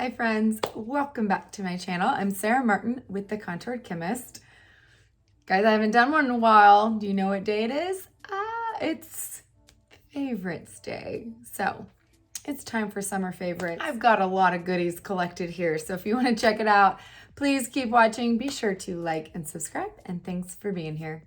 Hi friends, welcome back to my channel. I'm Sarah Martin with The Contoured Chemist. Guys, I haven't done one in a while. Do you know what day it is? It's favorites day. So it's time for summer favorites. I've got a lot of goodies collected here. So if you want to check it out, please keep watching. Be sure to like and subscribe, and thanks for being here.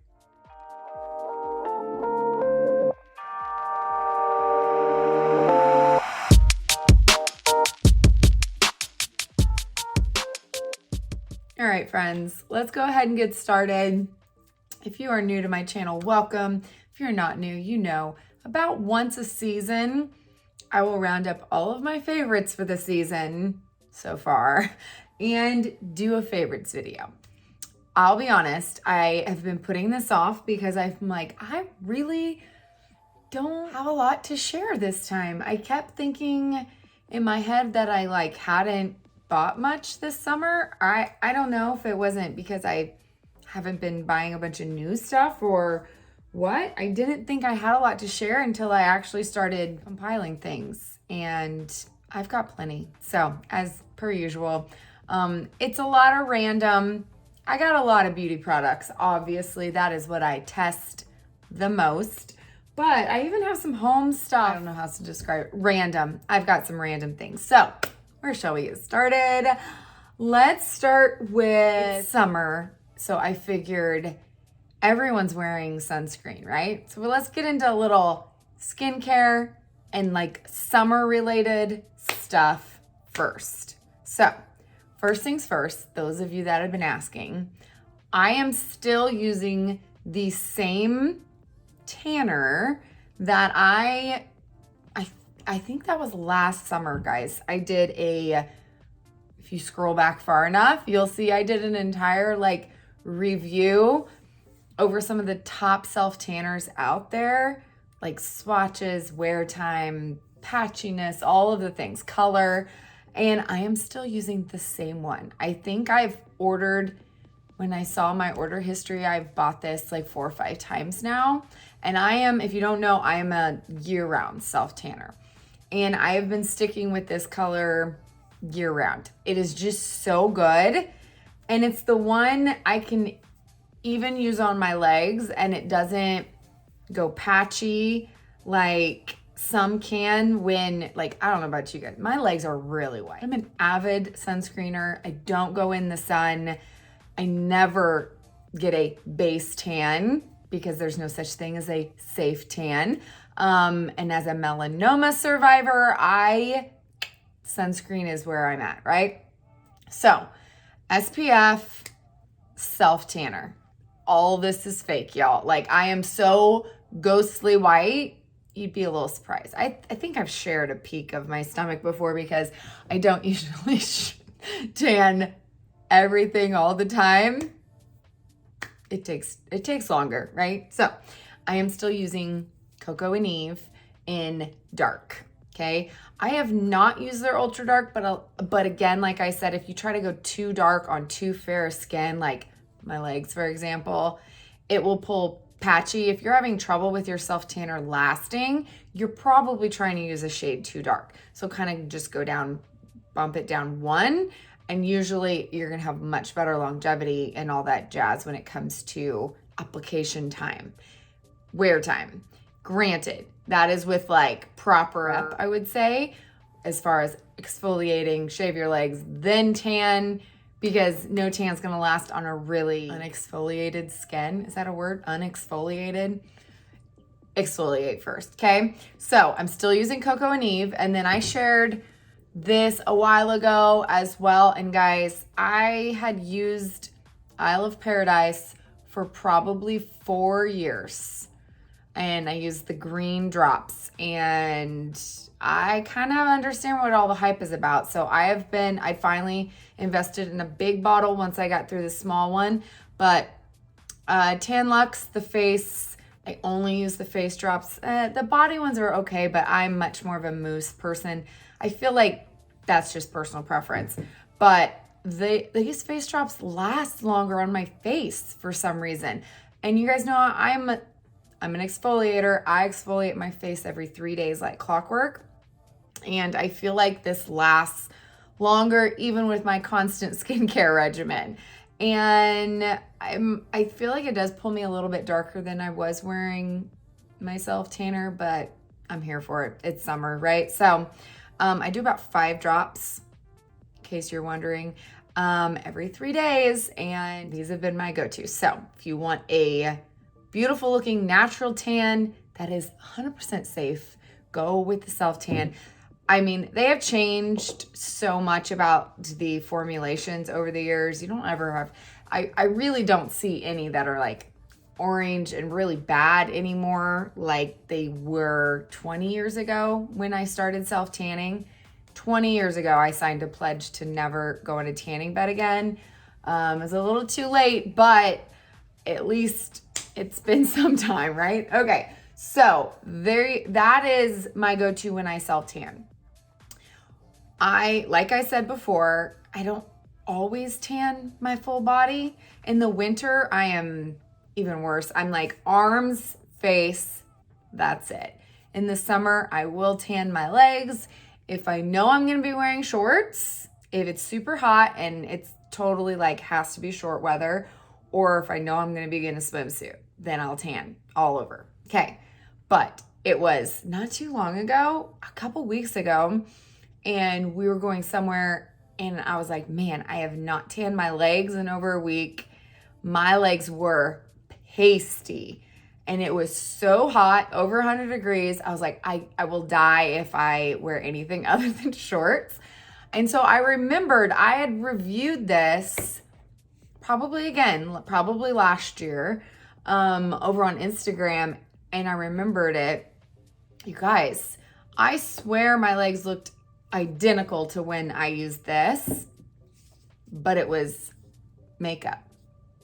All right, friends, let's go ahead and get started. If you are new to my channel, welcome. If you're not new, you know, about once a season, I will round up all of my favorites for the season so far and do a favorites video. I'll be honest, I have been putting this off because I'm like, I really don't have a lot to share this time. I kept thinking in my head that I hadn't bought much this summer. I don't know if it wasn't because I haven't been buying a bunch of new stuff or what. I didn't think I had a lot to share until I actually started compiling things, and I've got plenty. So as per usual, it's a lot of random. I got a lot of beauty products. Obviously, that is what I test the most. But I even have some home stuff. I don't know how to describe it. Random. I've got some random things. So where shall we get started? Let's start with summer. So I figured everyone's wearing sunscreen, right? So let's get into a little skincare and summer related stuff first. So first things first, those of you that have been asking, I am still using the same tanner that I think that was last summer, guys. I did if you scroll back far enough, you'll see I did an entire review over some of the top self tanners out there, like swatches, wear time, patchiness, all of the things, color, and I am still using the same one. I think I've ordered, when I saw my order history, I've bought this 4 or 5 times now. And I am, if you don't know, I am a year-round self tanner. And I have been sticking with this color year-round. It is just so good. And it's the one I can even use on my legs, and it doesn't go patchy like some can when, I don't know about you guys, my legs are really white. I'm an avid sunscreener. I don't go in the sun. I never get a base tan because there's no such thing as a safe tan. And as a melanoma survivor, sunscreen is where I'm at, right? So SPF, self tanner. All this is fake, y'all. I am so ghostly white, you'd be a little surprised. I think I've shared a peek of my stomach before because I don't usually tan everything all the time. It takes longer, right? So I am still using Coco and Eve in dark. Okay, I have not used their ultra dark, but again, like I said, if you try to go too dark on too fair skin, like my legs, for example, it will pull patchy. If you're having trouble with your self tanner lasting, you're probably trying to use a shade too dark. So kind of just go down, bump it down one, and usually you're gonna have much better longevity and all that jazz when it comes to application time, wear time. Granted, that is with proper rep, I would say, as far as exfoliating, shave your legs, then tan, because no tan's gonna last on a really unexfoliated skin. Is that a word? Unexfoliated? Exfoliate first, okay? So I'm still using Coco and Eve, and then I shared this a while ago as well. And guys, I had used Isle of Paradise for probably 4 years. And I used the green drops, and I kind of understand what all the hype is about. So I finally invested in a big bottle once I got through the small one. But Tan Luxe, the face, I only use the face drops. The body ones are okay, but I'm much more of a mousse person. I feel like that's just personal preference. But these face drops last longer on my face for some reason. And you guys know I'm an exfoliator. I exfoliate my face every 3 days like clockwork. And I feel like this lasts longer, even with my constant skincare regimen. And I feel like it does pull me a little bit darker than I was wearing my self tanner, but I'm here for it. It's summer, right? So I do about 5 drops, in case you're wondering, every 3 days, and these have been my go-to. So if you want a beautiful looking natural tan that is 100% safe, go with the self tan. I mean, they have changed so much about the formulations over the years. You don't ever have, I really don't see any that are like orange and really bad anymore like they were 20 years ago when I started self-tanning. 20 years ago, I signed a pledge to never go in a tanning bed again. It was a little too late, but at least it's been some time, right? Okay, so that is my go-to when I self-tan. Like I said before, I don't always tan my full body. In the winter, I am even worse. I'm like arms, face, that's it. In the summer, I will tan my legs. If I know I'm gonna be wearing shorts, if it's super hot and it's totally like has to be short weather, or if I know I'm gonna be in a swimsuit, then I'll tan all over. Okay, but it was not too long ago, a couple weeks ago, and we were going somewhere and I was like, man, I have not tanned my legs in over a week. My legs were pasty and it was so hot, over 100 degrees. I was like, I will die if I wear anything other than shorts. And so I remembered I had reviewed this probably last year over on Instagram, and I remembered it. You guys, I swear my legs looked identical to when I used this, but it was makeup.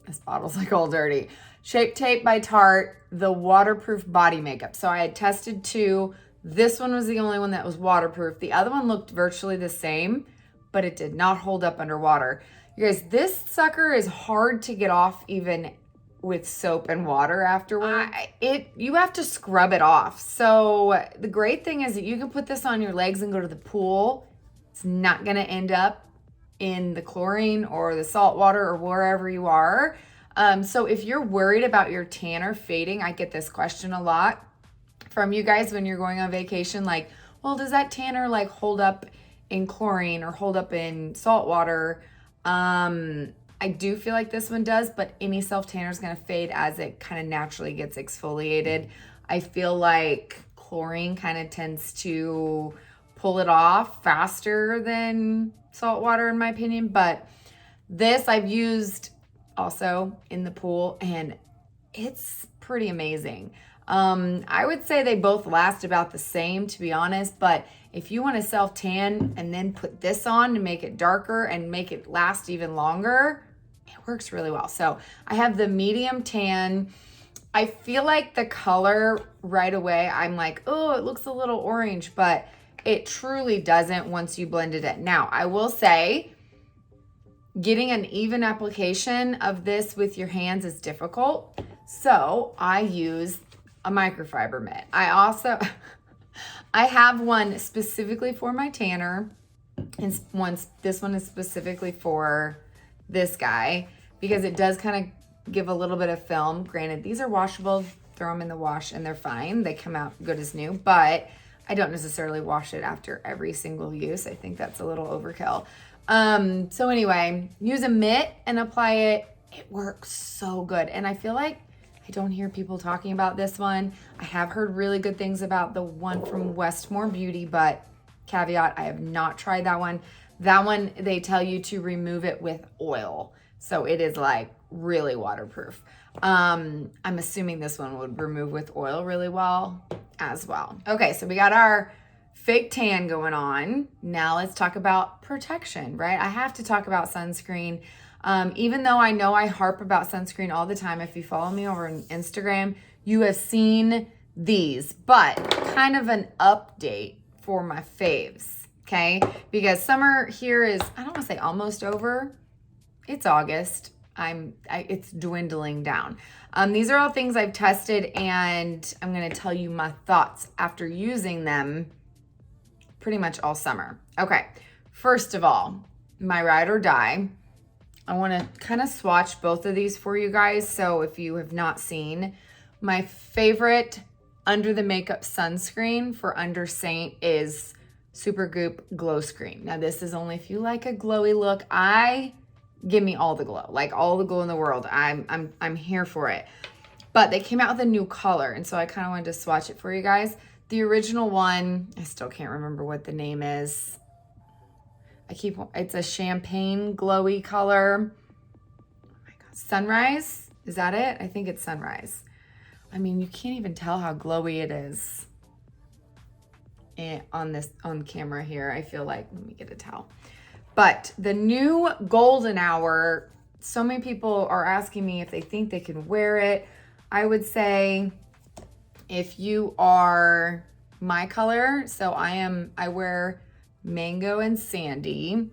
This bottle's like all dirty. Shape Tape by Tarte, the waterproof body makeup. So I had tested 2. This one was the only one that was waterproof. The other one looked virtually the same, but it did not hold up underwater. You guys, this sucker is hard to get off even with soap and water afterward. You have to scrub it off. So the great thing is that you can put this on your legs and go to the pool. It's not gonna end up in the chlorine or the salt water or wherever you are. So if you're worried about your tanner fading, I get this question a lot from you guys when you're going on vacation, like, well, does that tanner like hold up in chlorine or hold up in salt water? I do feel like this one does, but any self-tanner is going to fade as it kind of naturally gets exfoliated. I feel like chlorine kind of tends to pull it off faster than salt water in my opinion, but this I've used also in the pool and it's pretty amazing. I would say they both last about the same, to be honest, but if you want to self-tan and then put this on to make it darker and make it last even longer, it works really well. So I have the medium tan. I feel like the color right away, I'm like, oh, it looks a little orange, but it truly doesn't once you blended it. Now, I will say, getting an even application of this with your hands is difficult. So I use a microfiber mitt. I have one specifically for my tanner, and this one is specifically for this guy because it does kind of give a little bit of film. Granted, these are washable. Throw them in the wash and they're fine. They come out good as new, but I don't necessarily wash it after every single use. I think that's a little overkill. So anyway, use a mitt and apply it. It works so good. And I feel like I don't hear people talking about this one. I have heard really good things about the one from Westmore Beauty, but caveat, I have not tried that one. That one, they tell you to remove it with oil. So it is like really waterproof. I'm assuming this one would remove with oil really well as well. Okay, so we got our fake tan going on. Now let's talk about protection, right? I have to talk about sunscreen. Even though I know I harp about sunscreen all the time, if you follow me over on Instagram, you have seen these, but kind of an update for my faves, okay? Because summer here is, I don't want to say almost over. It's August. It's dwindling down. These are all things I've tested, and I'm going to tell you my thoughts after using them pretty much all summer. Okay, First of all, my ride or die. I want to kind of swatch both of these for you guys. So if you have not seen, my favorite under the makeup sunscreen for under Seint is Supergoop Glow Screen. Now this is only if you like a glowy look. Give me all the glow, like all the glow in the world. I'm here for it. But they came out with a new color, and so I kind of wanted to swatch it for you guys. The original one, I still can't remember what the name is. It's a champagne glowy color. Oh my God, Sunrise, is that it? I think it's Sunrise. I mean, you can't even tell how glowy it is on camera here. I feel like, let me get a towel. But the new Golden Hour, so many people are asking me if they think they can wear it. I would say if you are my color, so I wear Mango and Sandy.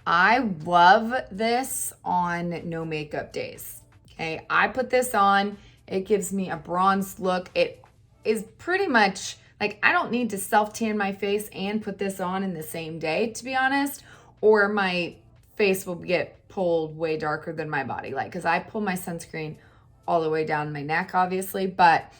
I love this on no makeup days. Okay, I put this on. It gives me a bronze look. It is pretty much like I don't need to self-tan my face and put this on in the same day, to be honest, or my face will get pulled way darker than my body. Like, because I pull my sunscreen all the way down my neck, obviously, but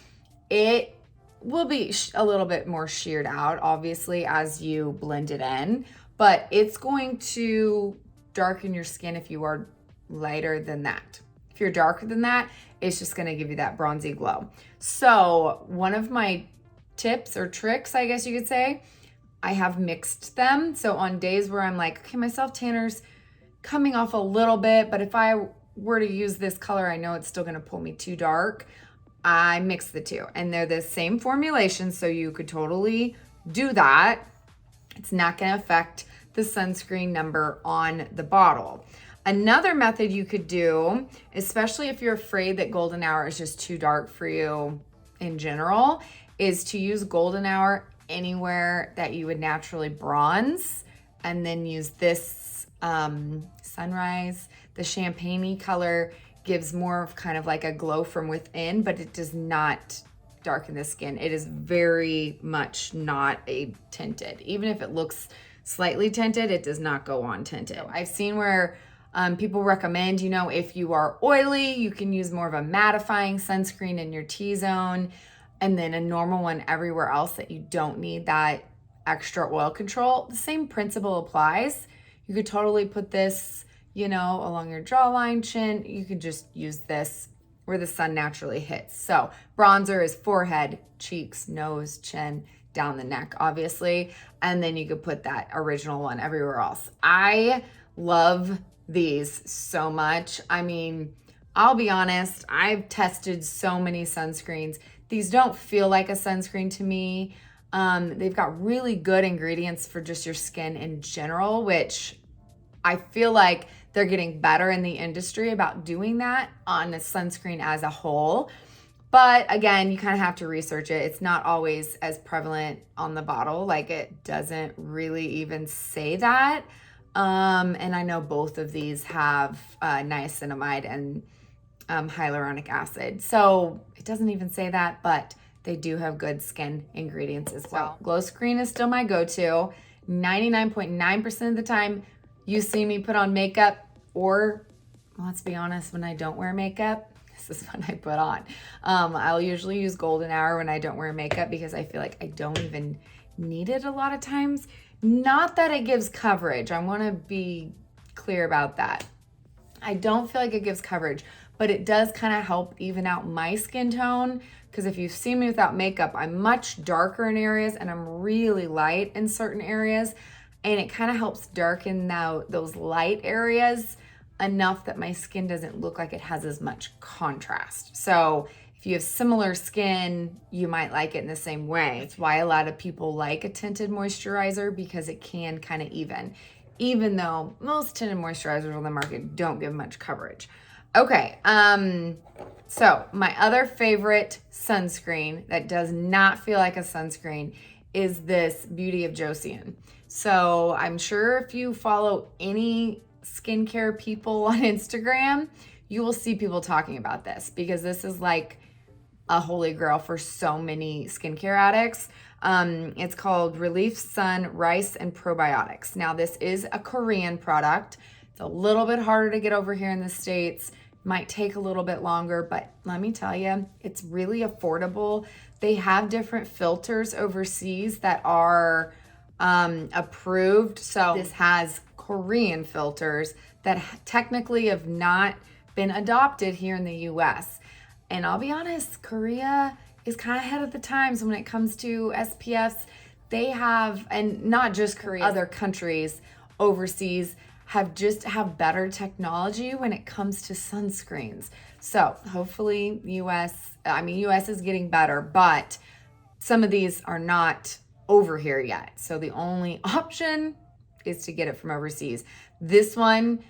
it will be a little bit more sheared out, obviously, as you blend it in, but it's going to darken your skin if you are lighter than that. If you're darker than that, it's just going to give you that bronzy glow. So one of my tips or tricks, I guess you could say, I have mixed them. So on days where I'm like, okay, my self tanner's coming off a little bit, but if I were to use this color, I know it's still going to pull me too dark. I mix the two, and they're the same formulation, so you could totally do that. It's not going to affect the sunscreen number on the bottle. Another method you could do, especially if you're afraid that Golden Hour is just too dark for you in general, is to use Golden Hour anywhere that you would naturally bronze, and then use this Sunrise. The champagne-y color gives more of kind of like a glow from within, but it does not darken the skin. It is very much not a tinted. Even if it looks slightly tinted, it does not go on tinted. I've seen where people recommend, if you are oily, you can use more of a mattifying sunscreen in your T-zone, and then a normal one everywhere else that you don't need that extra oil control. The same principle applies. You could totally put this, along your jawline, chin. You could just use this where the sun naturally hits. So bronzer is forehead, cheeks, nose, chin, down the neck, obviously. And then you could put that original one everywhere else. I love these so much. I mean, I'll be honest, I've tested so many sunscreens. These don't feel like a sunscreen to me. They've got really good ingredients for just your skin in general, which I feel like they're getting better in the industry about doing that on a sunscreen as a whole. But again, you kind of have to research it. It's not always as prevalent on the bottle. Like, it doesn't really even say that. And I know both of these have niacinamide and hyaluronic acid. So it doesn't even say that, but they do have good skin ingredients as well. Glow Screen is still my go-to. 99.9% of the time you see me put on makeup, or let's be honest, when I don't wear makeup, this is what I put on. I'll usually use Golden Hour when I don't wear makeup because I feel like I don't even need it a lot of times. Not that it gives coverage. I want to be clear about that. I don't feel like it gives coverage, but it does kind of help even out my skin tone, because if you've seen me without makeup, I'm much darker in areas and I'm really light in certain areas, and it kind of helps darken those light areas enough that my skin doesn't look like it has as much contrast. So if you have similar skin, you might like it in the same way. That's why a lot of people like a tinted moisturizer, because it can kind of even though most tinted moisturizers on the market don't give much coverage. Okay, so my other favorite sunscreen that does not feel like a sunscreen is this Beauty of Joseon. So I'm sure if you follow any skincare people on Instagram, you will see people talking about this, because this is like a holy grail for so many skincare addicts. It's called Relief Sun Rice and Probiotics. Now, this is a Korean product. It's a little bit harder to get over here in the States. Might take a little bit longer, but let me tell you, it's really affordable. They have different filters overseas that are approved. So this has Korean filters that technically have not been adopted here in the US. And I'll be honest, Korea is kind of ahead of the times when it comes to SPFs. They have, and not just Korea, other countries overseas have better technology when it comes to sunscreens. So hopefully US is getting better, but some of these are not over here yet. So the only option is to get it from overseas. This one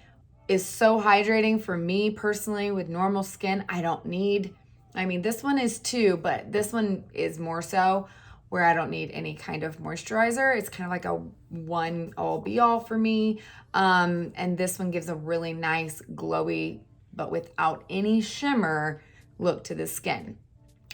is so hydrating for me personally with normal skin. This one is too, but this one is more so where I don't need any kind of moisturizer. It's kind of like a one all be all for me. And this one gives a really nice glowy, but without any shimmer look to the skin.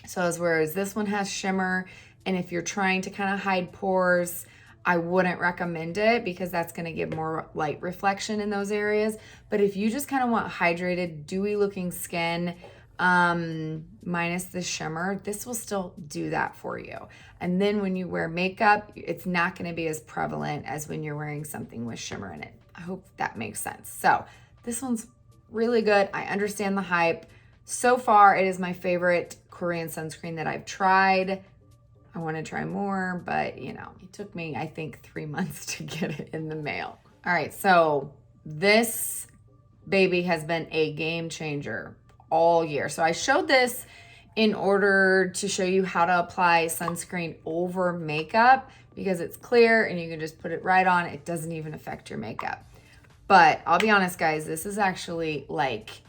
So whereas this one has shimmer, and if you're trying to kind of hide pores, I wouldn't recommend it because that's going to give more light reflection in those areas. But if you just kind of want hydrated, dewy looking skin, minus the shimmer, this will still do that for you. And then when you wear makeup, it's not going to be as prevalent as when you're wearing something with shimmer in it. I hope that makes sense. So this one's really good. I understand the hype. So far, it is my favorite Korean sunscreen that I've tried. I want to try more, but it took me, I think, 3 months to get it in the mail. All right, so this baby has been a game changer all year. So I showed this in order to show you how to apply sunscreen over makeup because it's clear and you can just put it right on. It doesn't even affect your makeup. But I'll be honest, guys, this is actually like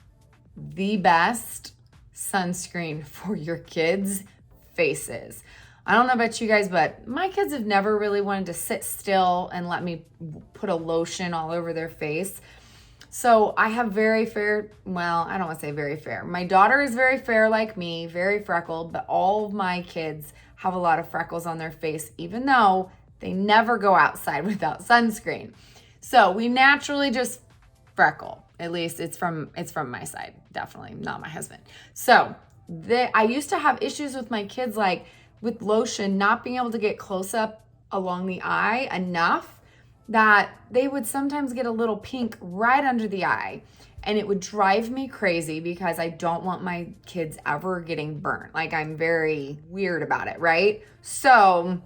the best sunscreen for your kids' faces. I don't know about you guys, but my kids have never really wanted to sit still and let me put a lotion all over their face. So I have very fair, well, I don't want to say very fair. My daughter is very fair like me, very freckled, but all of my kids have a lot of freckles on their face, even though they never go outside without sunscreen. So we naturally just freckle. At least it's from my side, definitely not my husband. So I used to have issues with my kids, like with lotion, not being able to get close up along the eye enough that they would sometimes get a little pink right under the eye. And it would drive me crazy because I don't want my kids ever getting burnt. Like, I'm very weird about it, right? So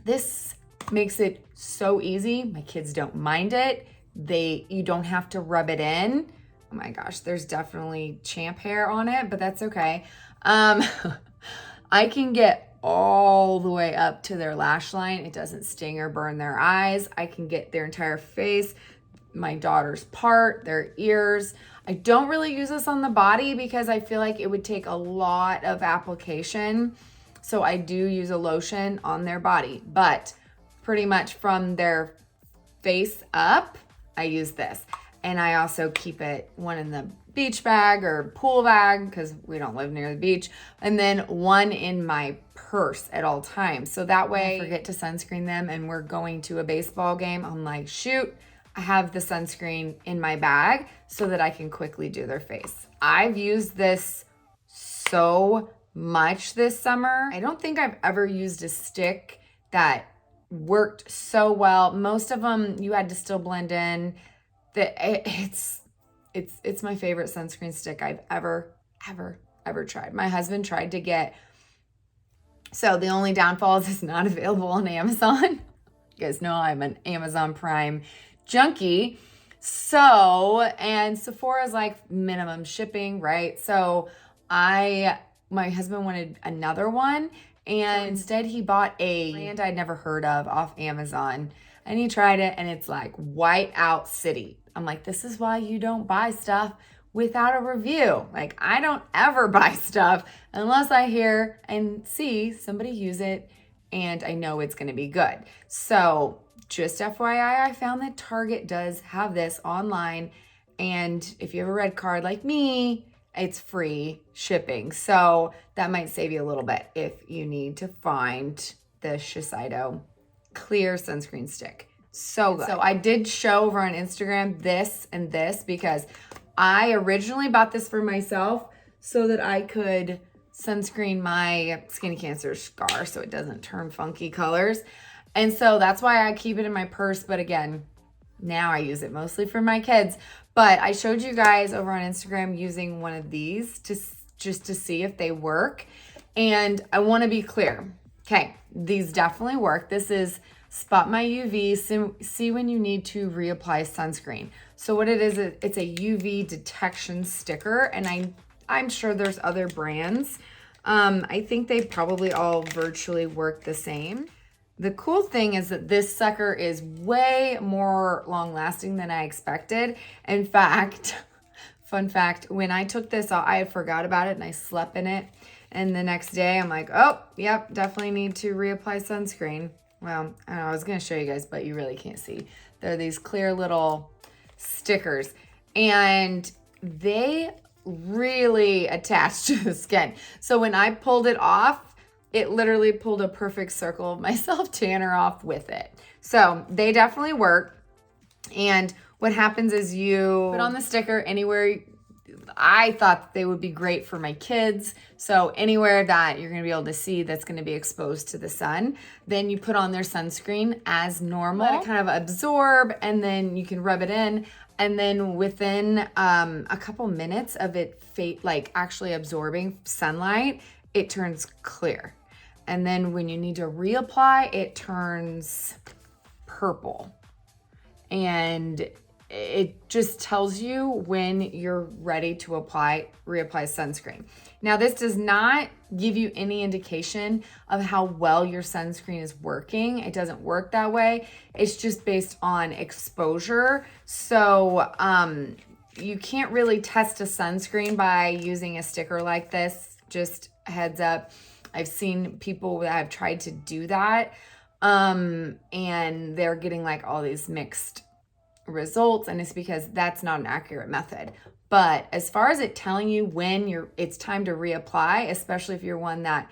this makes it so easy. My kids don't mind it. You don't have to rub it in. Oh my gosh, there's definitely champ hair on it, but that's okay. I can get all the way up to their lash line. It doesn't sting or burn their eyes. I can get their entire face, my daughter's part, their ears. I don't really use this on the body because I feel like it would take a lot of application. So I do use a lotion on their body, but pretty much from their face up, I use this. And I also keep one in the beach bag or pool bag because we don't live near the beach, and then one in my purse at all times. So that way I forget to sunscreen them and we're going to a baseball game. I'm like, shoot, I have the sunscreen in my bag so that I can quickly do their face. I've used this so much this summer. I don't think I've ever used a stick that worked so well. Most of them you had to still blend in. It's my favorite sunscreen stick I've ever tried. My husband tried to get, so the only downfall is it's not available on Amazon. You guys know I'm an Amazon Prime junkie. So, and Sephora's like minimum shipping, right? So my husband wanted another one, and instead he bought a brand I'd never heard of off Amazon, and he tried it and it's like Whiteout City. I'm like, this is why you don't buy stuff without a review. Like, I don't ever buy stuff unless I hear and see somebody use it and I know it's gonna be good. So just FYI, I found that Target does have this online, and if you have a red card like me, it's free shipping. So that might save you a little bit if you need to find the Shiseido clear sunscreen stick. So good. So I did show over on Instagram this and this because I originally bought this for myself so that I could sunscreen my skin cancer scar so it doesn't turn funky colors. And so that's why I keep it in my purse. But again, now I use it mostly for my kids. But I showed you guys over on Instagram using one of these just to see if they work. And I want to be clear. Okay, these definitely work. This is Spot My UV, see when you need to reapply sunscreen. So what it is, it's a UV detection sticker, and I'm sure there's other brands. I think they probably all virtually work the same. The cool thing is that this sucker is way more long lasting than I expected. In fact, fun fact, when I took this off, I forgot about it and I slept in it. And the next day I'm like, oh, yep, definitely need to reapply sunscreen. Well, I don't know, I was gonna show you guys, but you really can't see. They're these clear little stickers and they really attach to the skin. So when I pulled it off, it literally pulled a perfect circle of my self tanner off with it. So they definitely work. And what happens is you put on the sticker anywhere. I thought they would be great for my kids. So anywhere that you're gonna be able to see that's gonna be exposed to the sun, then you put on their sunscreen as normal. Let it kind of absorb and then you can rub it in. And then within a couple minutes of it actually absorbing sunlight, it turns clear. And then when you need to reapply, it turns purple. And it just tells you when you're ready to reapply sunscreen. Now, this does not give you any indication of how well your sunscreen is working. It doesn't work that way. It's just based on exposure. So you can't really test a sunscreen by using a sticker like this. Just a heads up. I've seen people that have tried to do that and they're getting like all these mixed results, and it's because that's not an accurate method. But as far as it telling you when it's time to reapply, especially if you're one that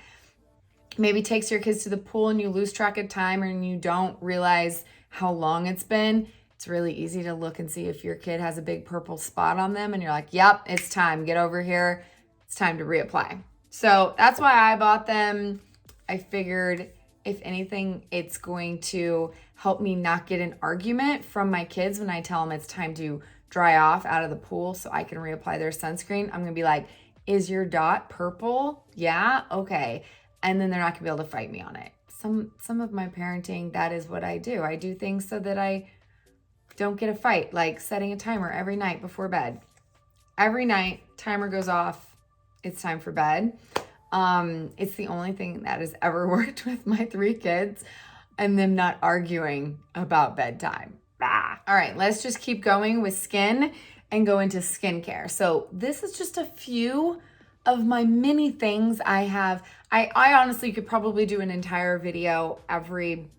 maybe takes your kids to the pool and you lose track of time and you don't realize how long it's been, it's really easy to look and see if your kid has a big purple spot on them and you're like, yep, it's time, get over here, it's time to reapply. So that's why I bought them. I figured if anything, it's going to help me not get an argument from my kids when I tell them it's time to dry off out of the pool so I can reapply their sunscreen. I'm gonna be like, is your dot purple? Yeah, okay. And then they're not gonna be able to fight me on it. Some of my parenting, that is what I do. I do things so that I don't get a fight, like setting a timer every night before bed. Every night, timer goes off, it's time for bed. It's the only thing that has ever worked with my 3 kids and them not arguing about bedtime. All right, let's just keep going with skin and go into skincare. So this is just a few of my many things I have. I honestly could probably do an entire video every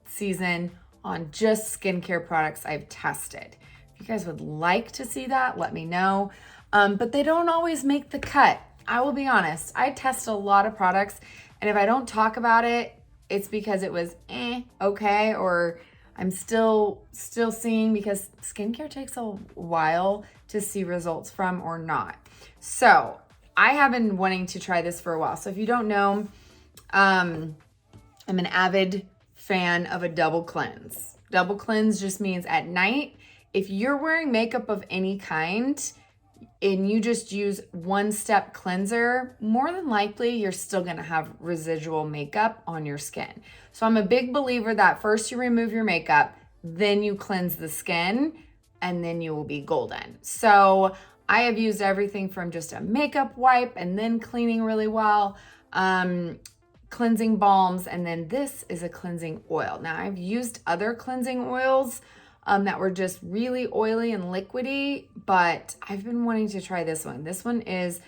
season on just skincare products I've tested. If you guys would like to see that, let me know. But they don't always make the cut. I will be honest, I test a lot of products, and if I don't talk about it, it's because it was okay, or I'm still seeing, because skincare takes a while to see results from or not. So I have been wanting to try this for a while. So if you don't know, I'm an avid fan of a double cleanse. Double cleanse just means at night, if you're wearing makeup of any kind, and you just use one-step cleanser, more than likely you're still gonna have residual makeup on your skin. So I'm a big believer that first you remove your makeup, then you cleanse the skin, and then you will be golden. So I have used everything from just a makeup wipe and then cleaning really well, cleansing balms, and then this is a cleansing oil. Now I've used other cleansing oils that were just really oily and liquidy, but I've been wanting to try this one. This one is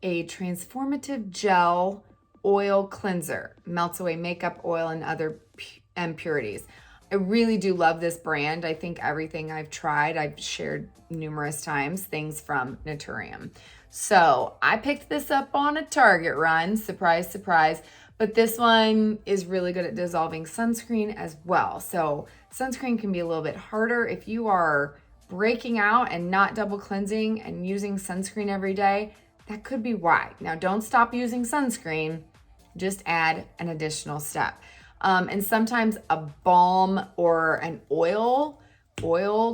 a transformative gel oil cleanser. Melts away makeup oil and other impurities. I really do love this brand. I think everything I've tried, I've shared numerous times, things from Naturium. So I picked this up on a Target run, surprise, surprise, But this one is really good at dissolving sunscreen as well. So sunscreen can be a little bit harder if you are breaking out and not double cleansing and using sunscreen every day. That could be why. Now, don't stop using sunscreen, just add an additional step. And sometimes a balm or an oil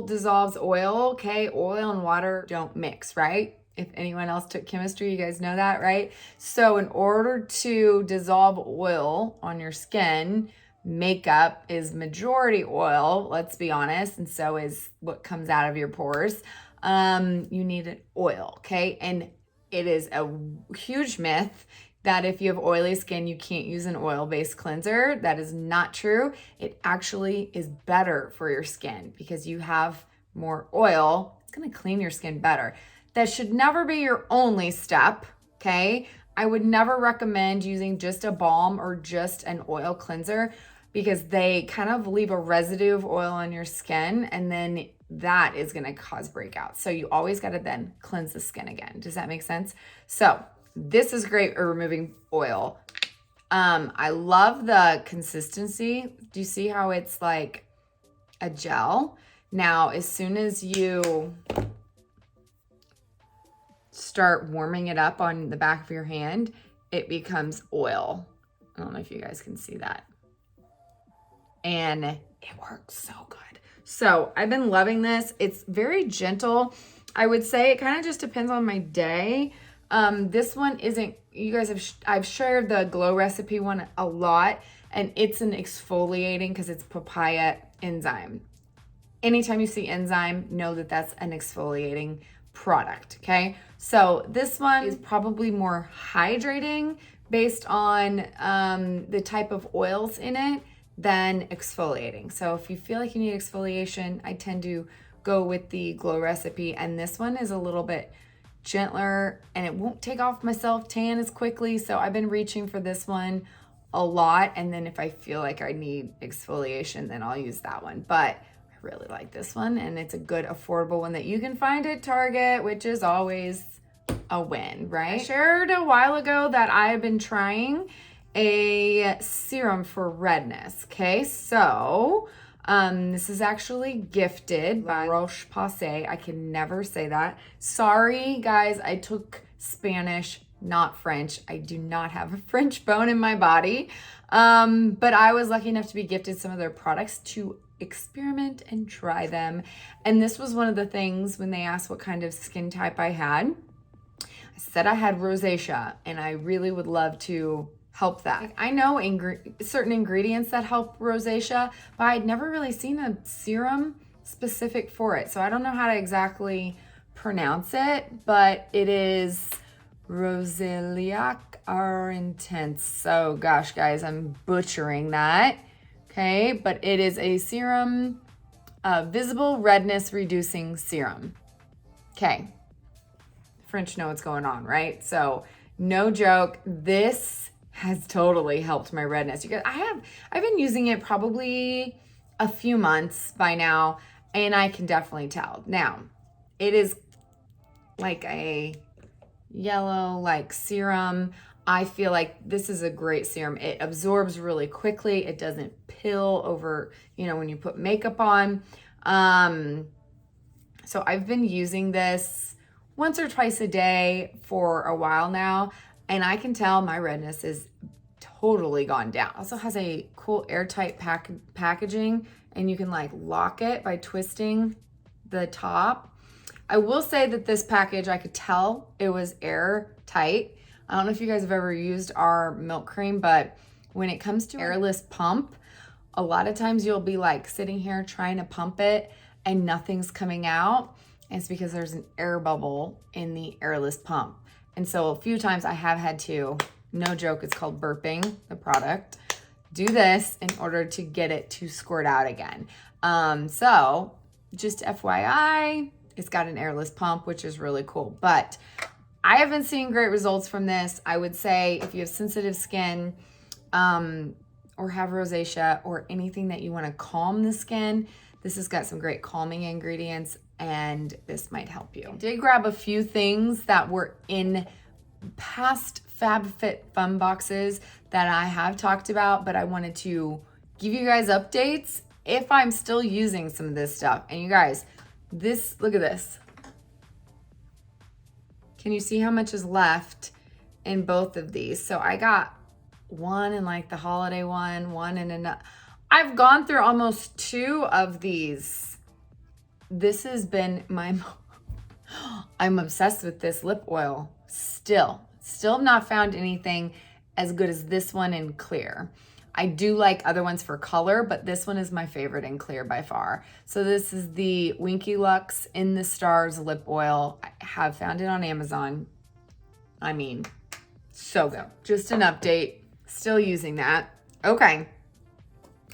dissolves oil, okay? Oil and water don't mix, right? If anyone else took chemistry, you guys know that, right? So in order to dissolve oil on your skin, makeup is majority oil, let's be honest, and so is what comes out of your pores. You need an oil, okay? And it is a huge myth that if you have oily skin, you can't use an oil-based cleanser. That is not true. It actually is better for your skin because you have more oil. It's gonna clean your skin better. That should never be your only step, okay? I would never recommend using just a balm or just an oil cleanser because they kind of leave a residue of oil on your skin, and then that is gonna cause breakouts. So you always gotta then cleanse the skin again. Does that make sense? So this is great at removing oil. I love the consistency. Do you see how it's like a gel? Now, as soon as you start warming it up on the back of your hand, it becomes oil. I don't know if you guys can see that. And it works so good. So I've been loving this. It's very gentle. I would say it kind of just depends on my day. This one isn't, you guys have, I've shared the Glow recipe one a lot, and it's an exfoliating because it's papaya enzyme. Anytime you see enzyme, know that that's an exfoliating product, okay? So this one is probably more hydrating based on the type of oils in it than exfoliating. So if you feel like you need exfoliation, I tend to go with the Glow recipe, and this one is a little bit gentler and it won't take off my self tan as quickly. So I've been reaching for this one a lot, and then if I feel like I need exfoliation, then I'll use that one. But I really like this one, and it's a good affordable one that you can find at Target, which is always a win, right? I shared a while ago that I have been trying a serum for redness. Okay, so this is actually gifted by Roche-Posay. I can never say that. Sorry, guys, I took Spanish, not French. I do not have a French bone in my body. But I was lucky enough to be gifted some of their products to experiment and try them. And this was one of the things when they asked what kind of skin type I had. I said I had rosacea, and I really would love to help that. I know certain ingredients that help rosacea, but I'd never really seen a serum specific for it. So I don't know how to exactly pronounce it, but it is Roseliac are intense. So gosh, guys, I'm butchering that. Okay, but it is a serum, visible redness reducing serum. Okay, French know what's going on, right? So no joke, this has totally helped my redness. You guys, I've been using it probably a few months by now, and I can definitely tell. Now, it is like a yellow like serum. I feel like this is a great serum. It absorbs really quickly. It doesn't pill over, you know, when you put makeup on. So I've been using this once or twice a day for a while now, and I can tell my redness is totally gone down. Also has a cool airtight packaging, and you can like lock it by twisting the top. I will say that this package, I could tell it was airtight. I don't know if you guys have ever used our milk cream, but when it comes to airless pump, a lot of times you'll be like sitting here trying to pump it and nothing's coming out. And it's because there's an air bubble in the airless pump. And so a few times I have had to, no joke, it's called burping the product, do this in order to get it to squirt out again. So just FYI, it's got an airless pump, which is really cool. But I have been seeing great results from this. I would say if you have sensitive skin or have rosacea or anything that you want to calm the skin, this has got some great calming ingredients, and this might help you. I did grab a few things that were in past FabFitFun boxes that I have talked about, but I wanted to give you guys updates if I'm still using some of this stuff. And you guys, look at this. Can you see how much is left in both of these? So I got one in like the holiday one in another. I've gone through almost 2 of these. This has been I'm obsessed with this lip oil still have not found anything as good as this one in clear. I do like other ones for color, but this one is my favorite in clear by far. So this is the Winky Lux In the Stars lip oil. I have found it on Amazon. I mean, so good. Just an update, still using that. Okay,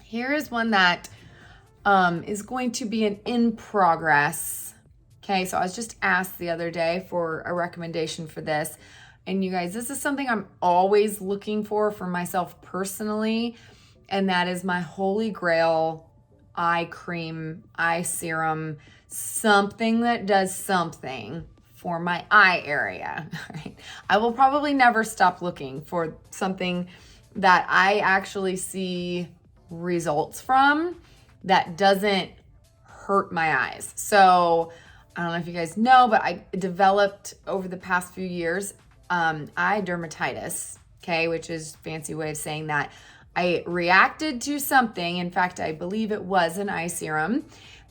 here is one that is going to be an in progress. Okay, so I was just asked the other day for a recommendation for this. And you guys, this is something I'm always looking for myself personally. And that is my holy grail eye cream, eye serum, something that does something for my eye area. Right? I will probably never stop looking for something that I actually see results from that doesn't hurt my eyes. So I don't know if you guys know, but I developed over the past few years eye dermatitis, okay, which is a fancy way of saying that I reacted to something. In fact, I believe it was an eye serum.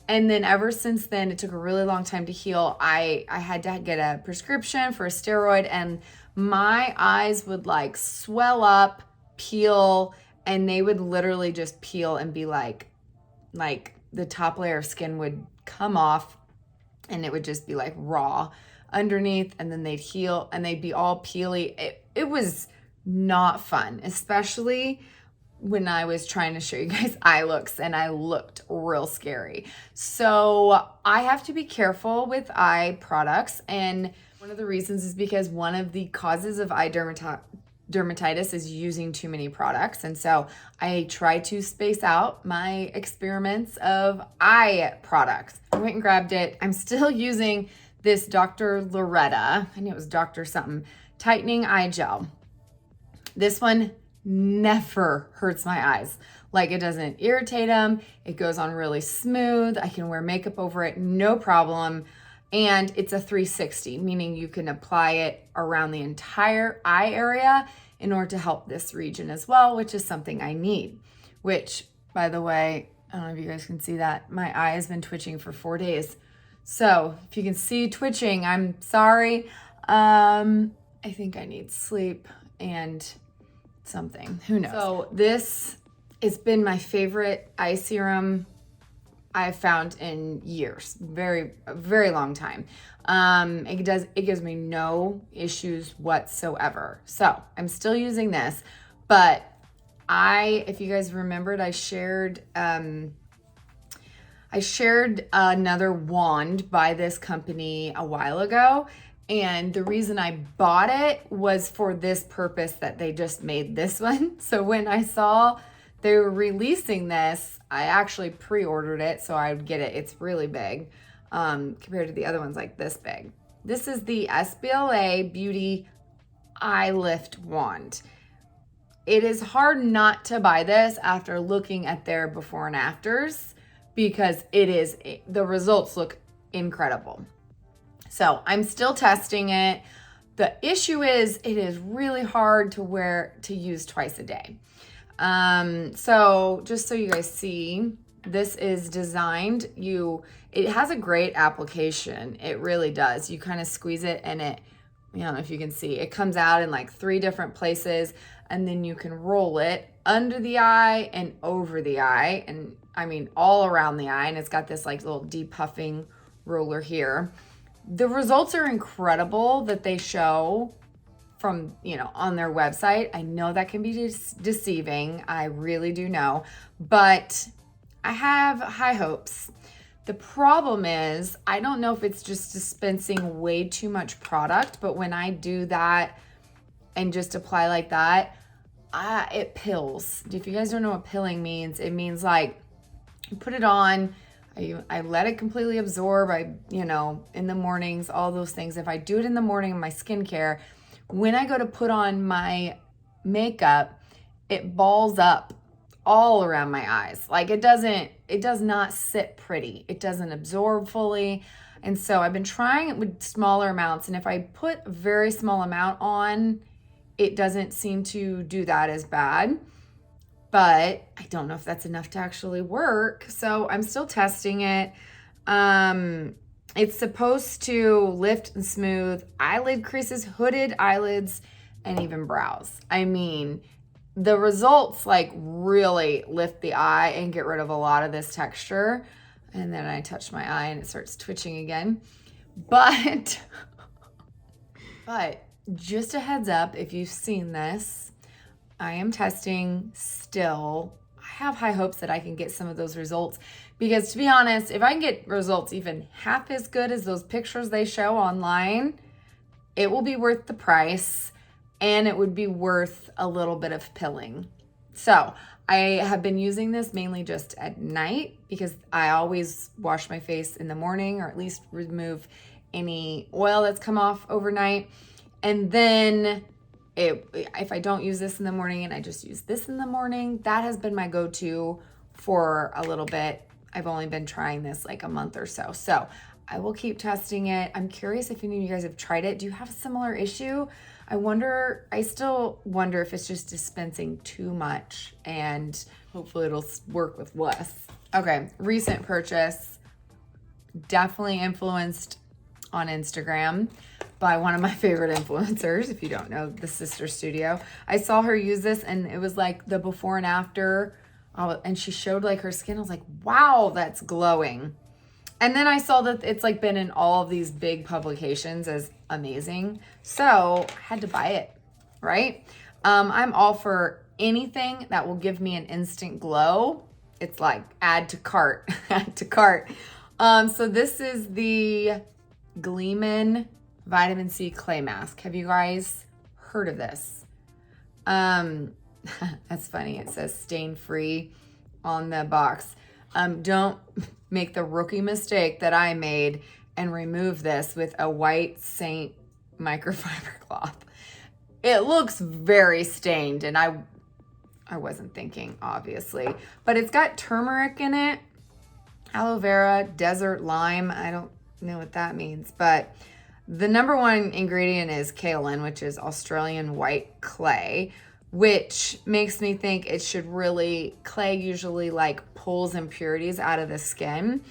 And then ever since then, it took a really long time to heal. I had to get a prescription for a steroid, and my eyes would like swell up, peel, and they would literally just peel and be like the top layer of skin would come off and it would just be like raw underneath, and then they'd heal and they'd be all peely. It was not fun, especially when I was trying to show you guys eye looks and I looked real scary. So I have to be careful with eye products, and one of the reasons is because one of the causes of eye dermatitis is using too many products. And so I try to space out my experiments of eye products. I went and grabbed it. I'm still using this Dr. Loretta, I knew it was Dr. something, tightening eye gel. This one never hurts my eyes. Like, it doesn't irritate them. It goes on really smooth. I can wear makeup over it, no problem. And it's a 360, meaning you can apply it around the entire eye area in order to help this region as well, which is something I need. Which, by the way, I don't know if you guys can see that. My eye has been twitching for 4 days. So if you can see twitching, I'm sorry. I think I need sleep and something, who knows? So this has been my favorite eye serum I've found in years, very long time. It gives me no issues whatsoever. So I'm still using this, but if you guys remembered, I shared another wand by this company a while ago. And the reason I bought it was for this purpose, that they just made this one. So when I saw they were releasing this, I actually pre-ordered it so I would get it. It's really big compared to the other ones like this big. This is the SBLA Beauty Eye Lift Wand. It is hard not to buy this after looking at their before and afters, because the results look incredible. So I'm still testing it. The issue is it is really hard to use twice a day. So just so you guys see, this is designed, it has a great application. It really does. You kind of squeeze it and I don't know if you can see, it comes out in like 3 different places, and then you can roll it under the eye and over the eye, and I mean all around the eye, and it's got this like little depuffing roller here. The results are incredible that they show from, on their website. I know that can be deceiving. I really do know, but I have high hopes. The problem is, I don't know if it's just dispensing way too much product, but when I do that and just apply like that, it pills. If you guys don't know what pilling means, it means like you put it on, I let it completely absorb. In the mornings, all those things. If I do it in the morning in my skincare, when I go to put on my makeup, it balls up all around my eyes. Like it does not sit pretty. It doesn't absorb fully. And so I've been trying it with smaller amounts. And if I put a very small amount on, it doesn't seem to do that as bad. But I don't know if that's enough to actually work. So I'm still testing it. It's supposed to lift and smooth eyelid creases, hooded eyelids, and even brows. I mean, the results like really lift the eye and get rid of a lot of this texture. And then I touch my eye and it starts twitching again. But just a heads up, if you've seen this, I am testing still. I have high hopes that I can get some of those results, because to be honest, if I can get results even half as good as those pictures they show online, it will be worth the price and it would be worth a little bit of pilling. So I have been using this mainly just at night because I always wash my face in the morning, or at least remove any oil that's come off overnight. And then if I don't use this in the morning and I just use this in the morning, that has been my go-to for a little bit. I've only been trying this like a month or so. So I will keep testing it. I'm curious if any of you guys have tried it. Do you have a similar issue? I still wonder if it's just dispensing too much, and hopefully it'll work with less. Okay, recent purchase, definitely influenced on Instagram by one of my favorite influencers. If you don't know, the Sister Studio. I saw her use this and it was like the before and after, and she showed like her skin. I was like, wow, that's glowing. And then I saw that it's like been in all of these big publications as amazing. So I had to buy it, right? I'm all for anything that will give me an instant glow. It's like add to cart, add to cart. So this is the Gleeman Vitamin C Clay Mask. Have you guys heard of this? That's funny. It says stain free on the box. Don't make the rookie mistake that I made and remove this with a white Seint microfiber cloth. It looks very stained, and I wasn't thinking, obviously, but it's got turmeric in it, aloe vera, desert lime. I don't know what that means, but the number one ingredient is kaolin, which is Australian white clay, which makes me think it should really, clay usually like pulls impurities out of the skin.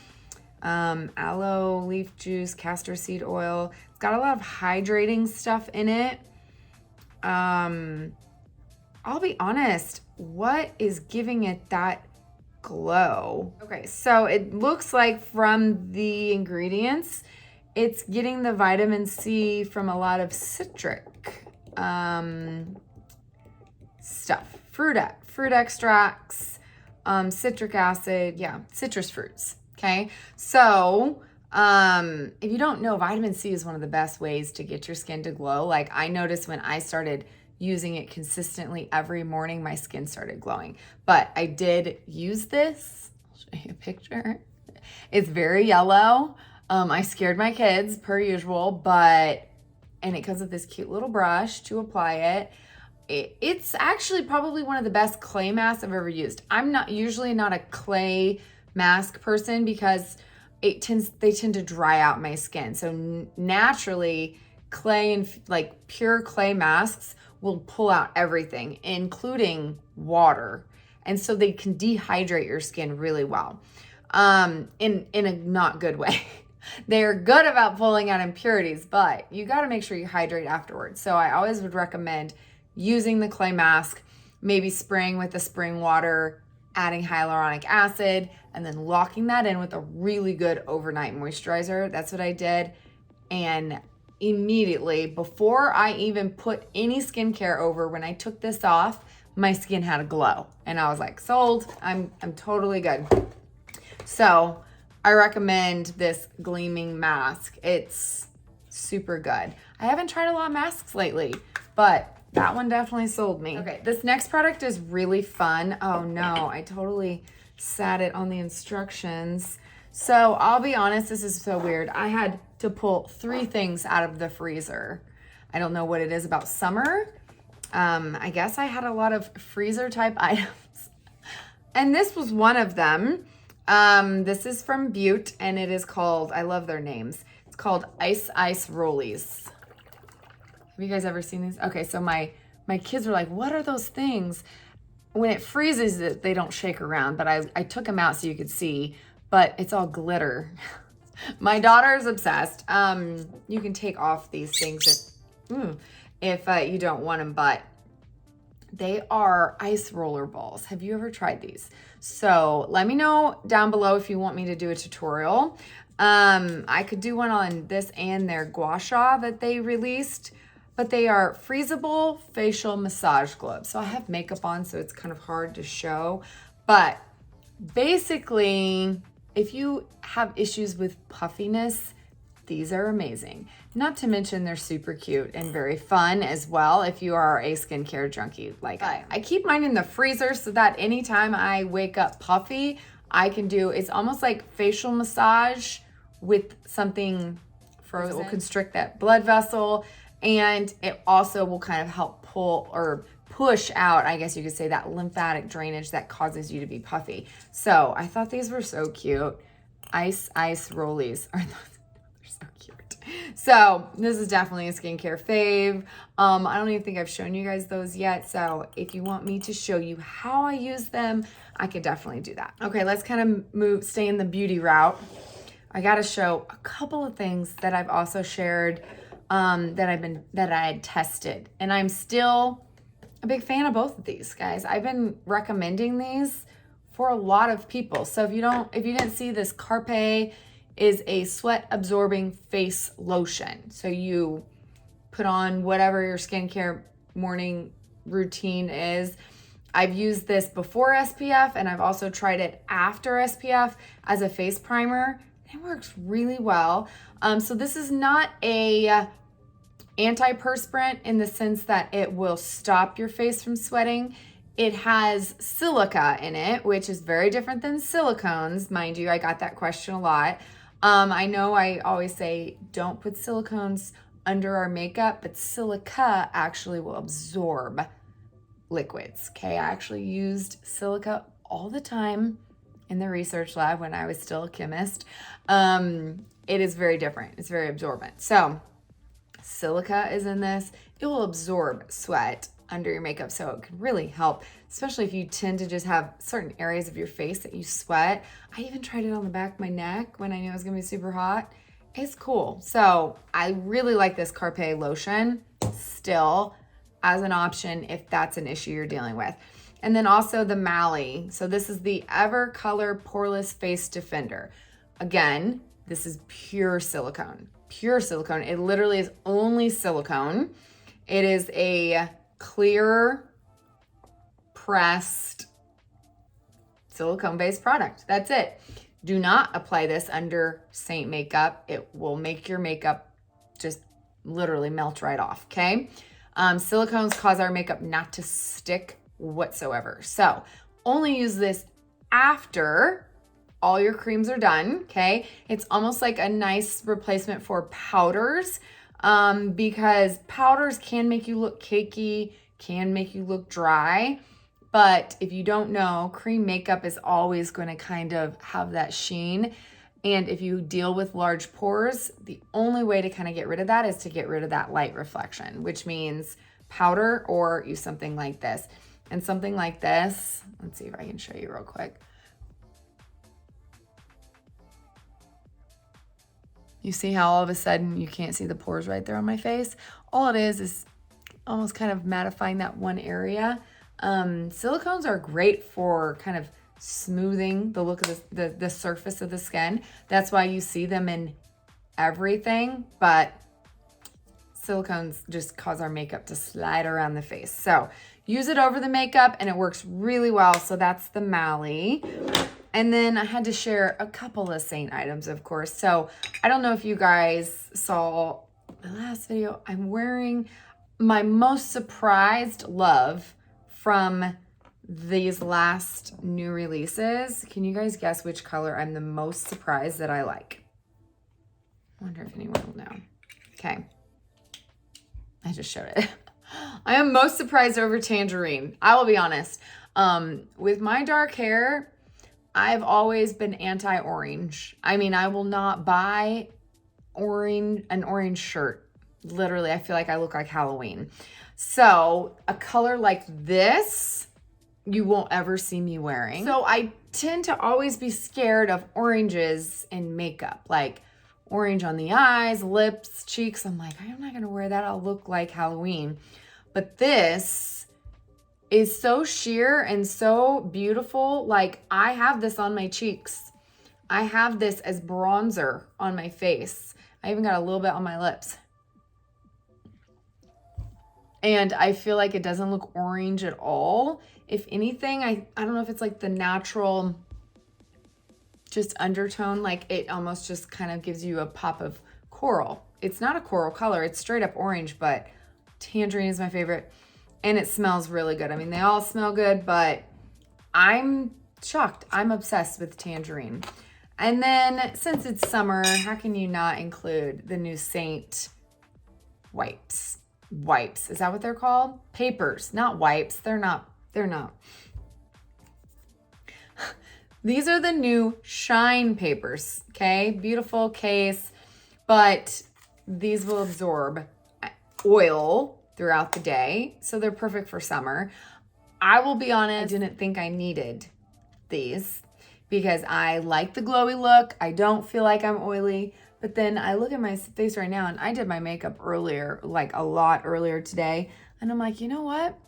Aloe leaf juice, castor seed oil. It's got a lot of hydrating stuff in it. I'll be honest, what is giving it that glow? Okay, so it looks like from the ingredients, it's getting the vitamin C from a lot of citric stuff, fruit extracts, citric acid, citrus fruits. Okay, so if you don't know, vitamin C is one of the best ways to get your skin to glow. Like I noticed when I started using it consistently every morning, my skin started glowing. But I did use this. I'll show you a picture. It's very yellow. I scared my kids per usual, and it comes with this cute little brush to apply it. It's actually probably one of the best clay masks I've ever used. I'm usually not a clay mask person because they tend to dry out my skin. So naturally, clay and like pure clay masks will pull out everything, including water. And so they can dehydrate your skin really well, in a not good way. They're good about pulling out impurities, but you got to make sure you hydrate afterwards. So I always would recommend using the clay mask, maybe spraying with the spring water, adding hyaluronic acid, and then locking that in with a really good overnight moisturizer. That's what I did. And immediately, before I even put any skincare over, when I took this off, my skin had a glow. And I was like, sold. I'm totally good. So I recommend this gleaming mask. It's super good. I haven't tried a lot of masks lately, but that one definitely sold me. Okay, this next product is really fun. Oh no, I totally sat it on the instructions. So I'll be honest, this is so weird. I had to pull 3 things out of the freezer. I don't know what it is about summer. I guess I had a lot of freezer type items. And this was one of them. This is from Butte, and it is called, I love their names. It's called Ice Rollies. Have you guys ever seen these? Okay, so my kids were like, what are those things? When it freezes, they don't shake around, but I took them out so you could see, but it's all glitter. My daughter is obsessed. You can take off these things if you don't want them, but they are ice roller balls. Have you ever tried these? So let me know down below if you want me to do a tutorial. I could do one on this and their gua sha that they released, but they are freezable facial massage gloves. So I have makeup on, so it's kind of hard to show, but basically, if you have issues with puffiness, these are amazing. Not to mention they're super cute and very fun as well if you are a skincare junkie like I am. I keep mine in the freezer so that anytime I wake up puffy, I can do, it's almost like facial massage with something frozen. It will constrict that blood vessel, and it also will kind of help pull or push out, I guess you could say, that lymphatic drainage that causes you to be puffy. So I thought these were so cute. Ice rollies are they're so cute. So this is definitely a skincare fave. I don't even think I've shown you guys those yet. So if you want me to show you how I use them, I could definitely do that. Okay, let's kind of stay in the beauty route. I got to show a couple of things that I've also shared that I had tested, and I'm still a big fan of both of these, guys. I've been recommending these for a lot of people. So if you didn't see this, Carpe is a sweat absorbing face lotion. So you put on whatever your skincare morning routine is. I've used this before SPF, and I've also tried it after SPF as a face primer. It works really well. So this is not a antiperspirant in the sense that it will stop your face from sweating. It has silica in it, which is very different than silicones. Mind you, I got that question a lot. I know I always say don't put silicones under our makeup, but silica actually will absorb liquids. Okay, I actually used silica all the time in the research lab when I was still a chemist. It is very different. It's very absorbent. So silica is in this. It will absorb sweat under your makeup, so it can really help, especially if you tend to just have certain areas of your face that you sweat. I even tried it on the back of my neck when I knew it was gonna be super hot. It's cool. So I really like this Carpe lotion still as an option if that's an issue you're dealing with. And then also the Mally. So this is the Evercolor Poreless Face Defender. Again, this is pure silicone. Pure silicone. It literally is only silicone. It is a clear pressed silicone-based product. That's it. Do not apply this under Seint makeup. It will make your makeup just literally melt right off, okay? Silicones cause our makeup not to stick whatsoever. So only use this after all your creams are done, okay? It's almost like a nice replacement for powders, because powders can make you look cakey, can make you look dry. But if you don't know, cream makeup is always going to kind of have that sheen. And if you deal with large pores, the only way to kind of get rid of that is to get rid of that light reflection, which means powder or use something like this. And something like this, let's see if I can show you real quick. You see how all of a sudden you can't see the pores right there on my face? All it is almost kind of mattifying that one area. Silicones are great for kind of smoothing the look of the surface of the skin. That's why you see them in everything, but silicones just cause our makeup to slide around the face. So use it over the makeup and it works really well. So that's the Mally. And then I had to share a couple of Seint items, of course. So I don't know if you guys saw my last video. I'm wearing my most surprised love from these last new releases. Can you guys guess which color I'm the most surprised that I like? I wonder if anyone will know. Okay. I I just showed it. I am most surprised over tangerine. I will be honest. With my dark hair, I've always been anti-orange. I mean, I will not buy an orange shirt. Literally, I feel like I look like Halloween. So a color like this, you won't ever see me wearing. So I tend to always be scared of oranges in makeup, like orange on the eyes, lips, cheeks. I'm like, I'm not gonna wear that. I'll look like Halloween. But this is so sheer and so beautiful. Like, I have this on my cheeks. I have this as bronzer on my face. I even got a little bit on my lips. And I feel like it doesn't look orange at all. If anything, I don't know if it's like the natural just undertone, like it almost just kind of gives you a pop of coral. It's not a coral color, it's straight up orange, but tangerine is my favorite. And it smells really good. I mean, they all smell good, but I'm shocked. I'm obsessed with tangerine. And then since it's summer, how can you not include the new Seint wipes? Wipes, is that what they're called? Papers, not wipes. They're not. These are the new Shine papers, okay? Beautiful case, but these will absorb oil throughout the day, so they're perfect for summer. I will be honest, I didn't think I needed these because I like the glowy look. I don't feel like I'm oily, but then I look at my face right now, and I did my makeup earlier, like a lot earlier today, and I'm like, you know what?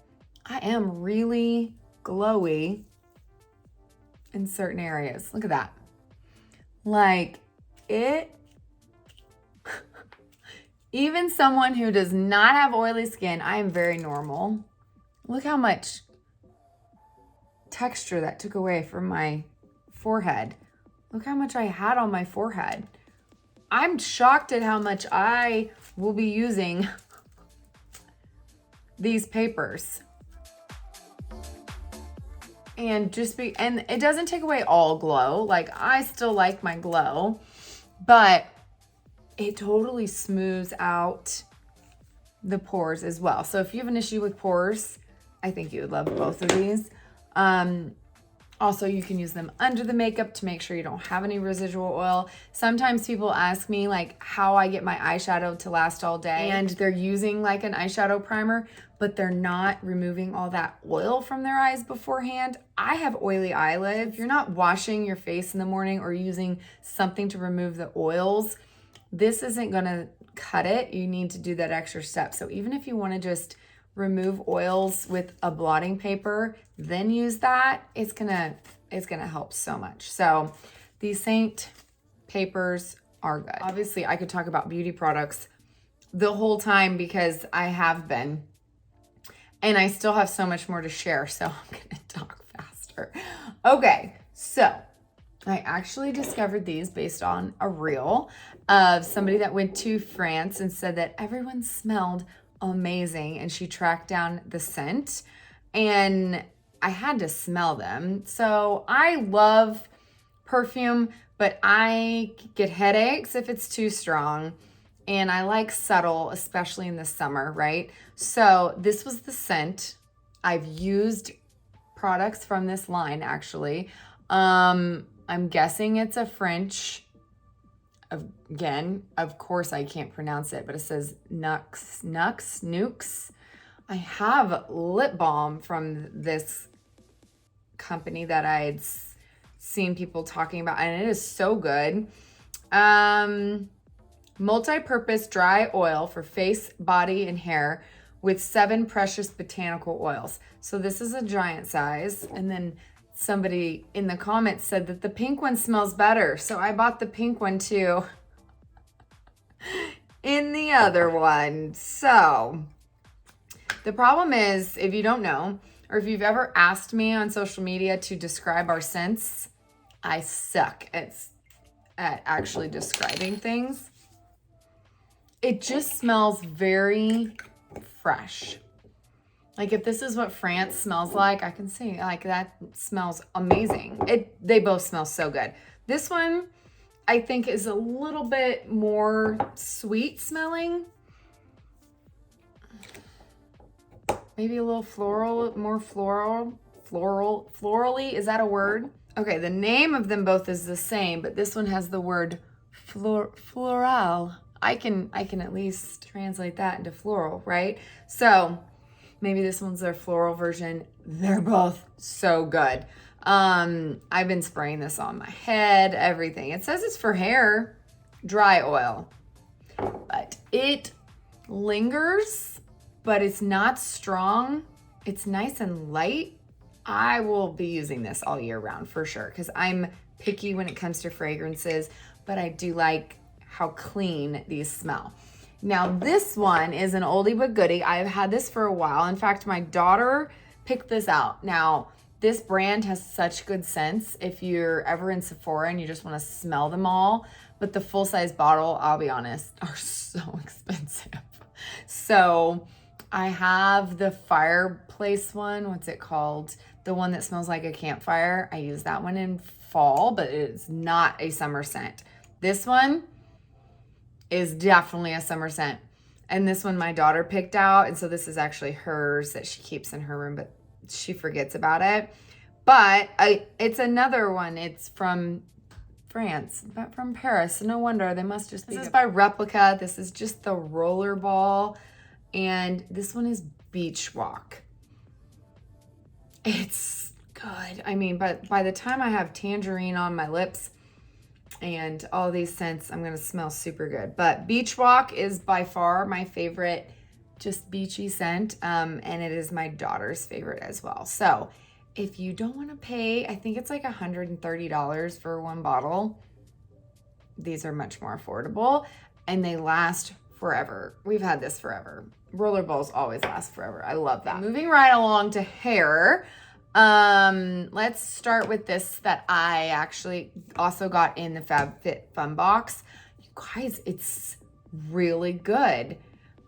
I am really glowy in certain areas. Look at that. Like it, even someone who does not have oily skin, I am very normal. Look how much texture that took away from my forehead. Look how much I had on my forehead. I'm shocked at how much I will be using these papers. And it doesn't take away all glow. Like, I still like my glow, but it totally smooths out the pores as well. So if you have an issue with pores, I think you would love both of these. Also, you can use them under the makeup to make sure you don't have any residual oil. Sometimes people ask me like how I get my eyeshadow to last all day, and they're using like an eyeshadow primer, but they're not removing all that oil from their eyes beforehand. I have oily eyelids. If you're not washing your face in the morning or using something to remove the oils, this isn't gonna cut it. You need to do that extra step. So even if you wanna just remove oils with a blotting paper, then use that, it's gonna help so much. So these Seint papers are good. Obviously, I could talk about beauty products the whole time because I have been, and I still have so much more to share, so I'm gonna talk faster. Okay, so I actually discovered these based on a reel of somebody that went to France and said that everyone smelled amazing, and she tracked down the scent, and I had to smell them. So I love perfume, but I get headaches if it's too strong, and I like subtle, especially in the summer, right? So this was the scent. I've used products from this line actually. I'm guessing it's a French. Again, of course I can't pronounce it, but it says Nux. I have lip balm from this company that I had seen people talking about, and it is so good. Multi-purpose dry oil for face, body, and hair with 7 precious botanical oils. So this is a giant size, and then somebody in the comments said that the pink one smells better. So I bought the pink one too in the other one. So the problem is, if you don't know, or if you've ever asked me on social media to describe our scents, I suck at actually describing things. It just smells very fresh. Like if this is what France smells like, I can see like that smells amazing. They both smell so good. This one I think is a little bit more sweet smelling. maybe a little floral, more florally. Is that a word? Okay, the name of them both is the same, but this one has the word floral. I can at least translate that into floral, right? So maybe this one's their floral version. They're both so good. I've been spraying this on my head, everything. It says it's for hair, dry oil, but it lingers, but it's not strong. It's nice and light. I will be using this all year round for sure, because I'm picky when it comes to fragrances, but I do like how clean these smell. Now this one is an oldie but goodie. I've had this for a while. In fact, my daughter picked this out. Now, this brand has such good scents if you're ever in Sephora and you just want to smell them all. But the full-size bottle, I'll be honest, are so expensive. So I have the fireplace one. What's it called? The one that smells like a campfire. I use that one in fall, but it's not a summer scent. This one is definitely a summer scent. And this one my daughter picked out. And so this is actually hers that she keeps in her room, but she forgets about it. But it's another one. It's from France, but from Paris. No wonder, they must just be. This is by Replica. This is just the roller ball. And this one is Beach Walk. It's good. I mean, but by the time I have tangerine on my lips and all these scents, I'm going to smell super good. But Beach Walk is by far my favorite, just beachy scent. And it is my daughter's favorite as well. So if you don't want to pay, I think it's like $130 for one bottle. These are much more affordable and they last forever. We've had this forever. Roller balls always last forever. I love that. Moving right along to hair. Let's start with this that I actually also got in the FabFitFun box. You guys, it's really good.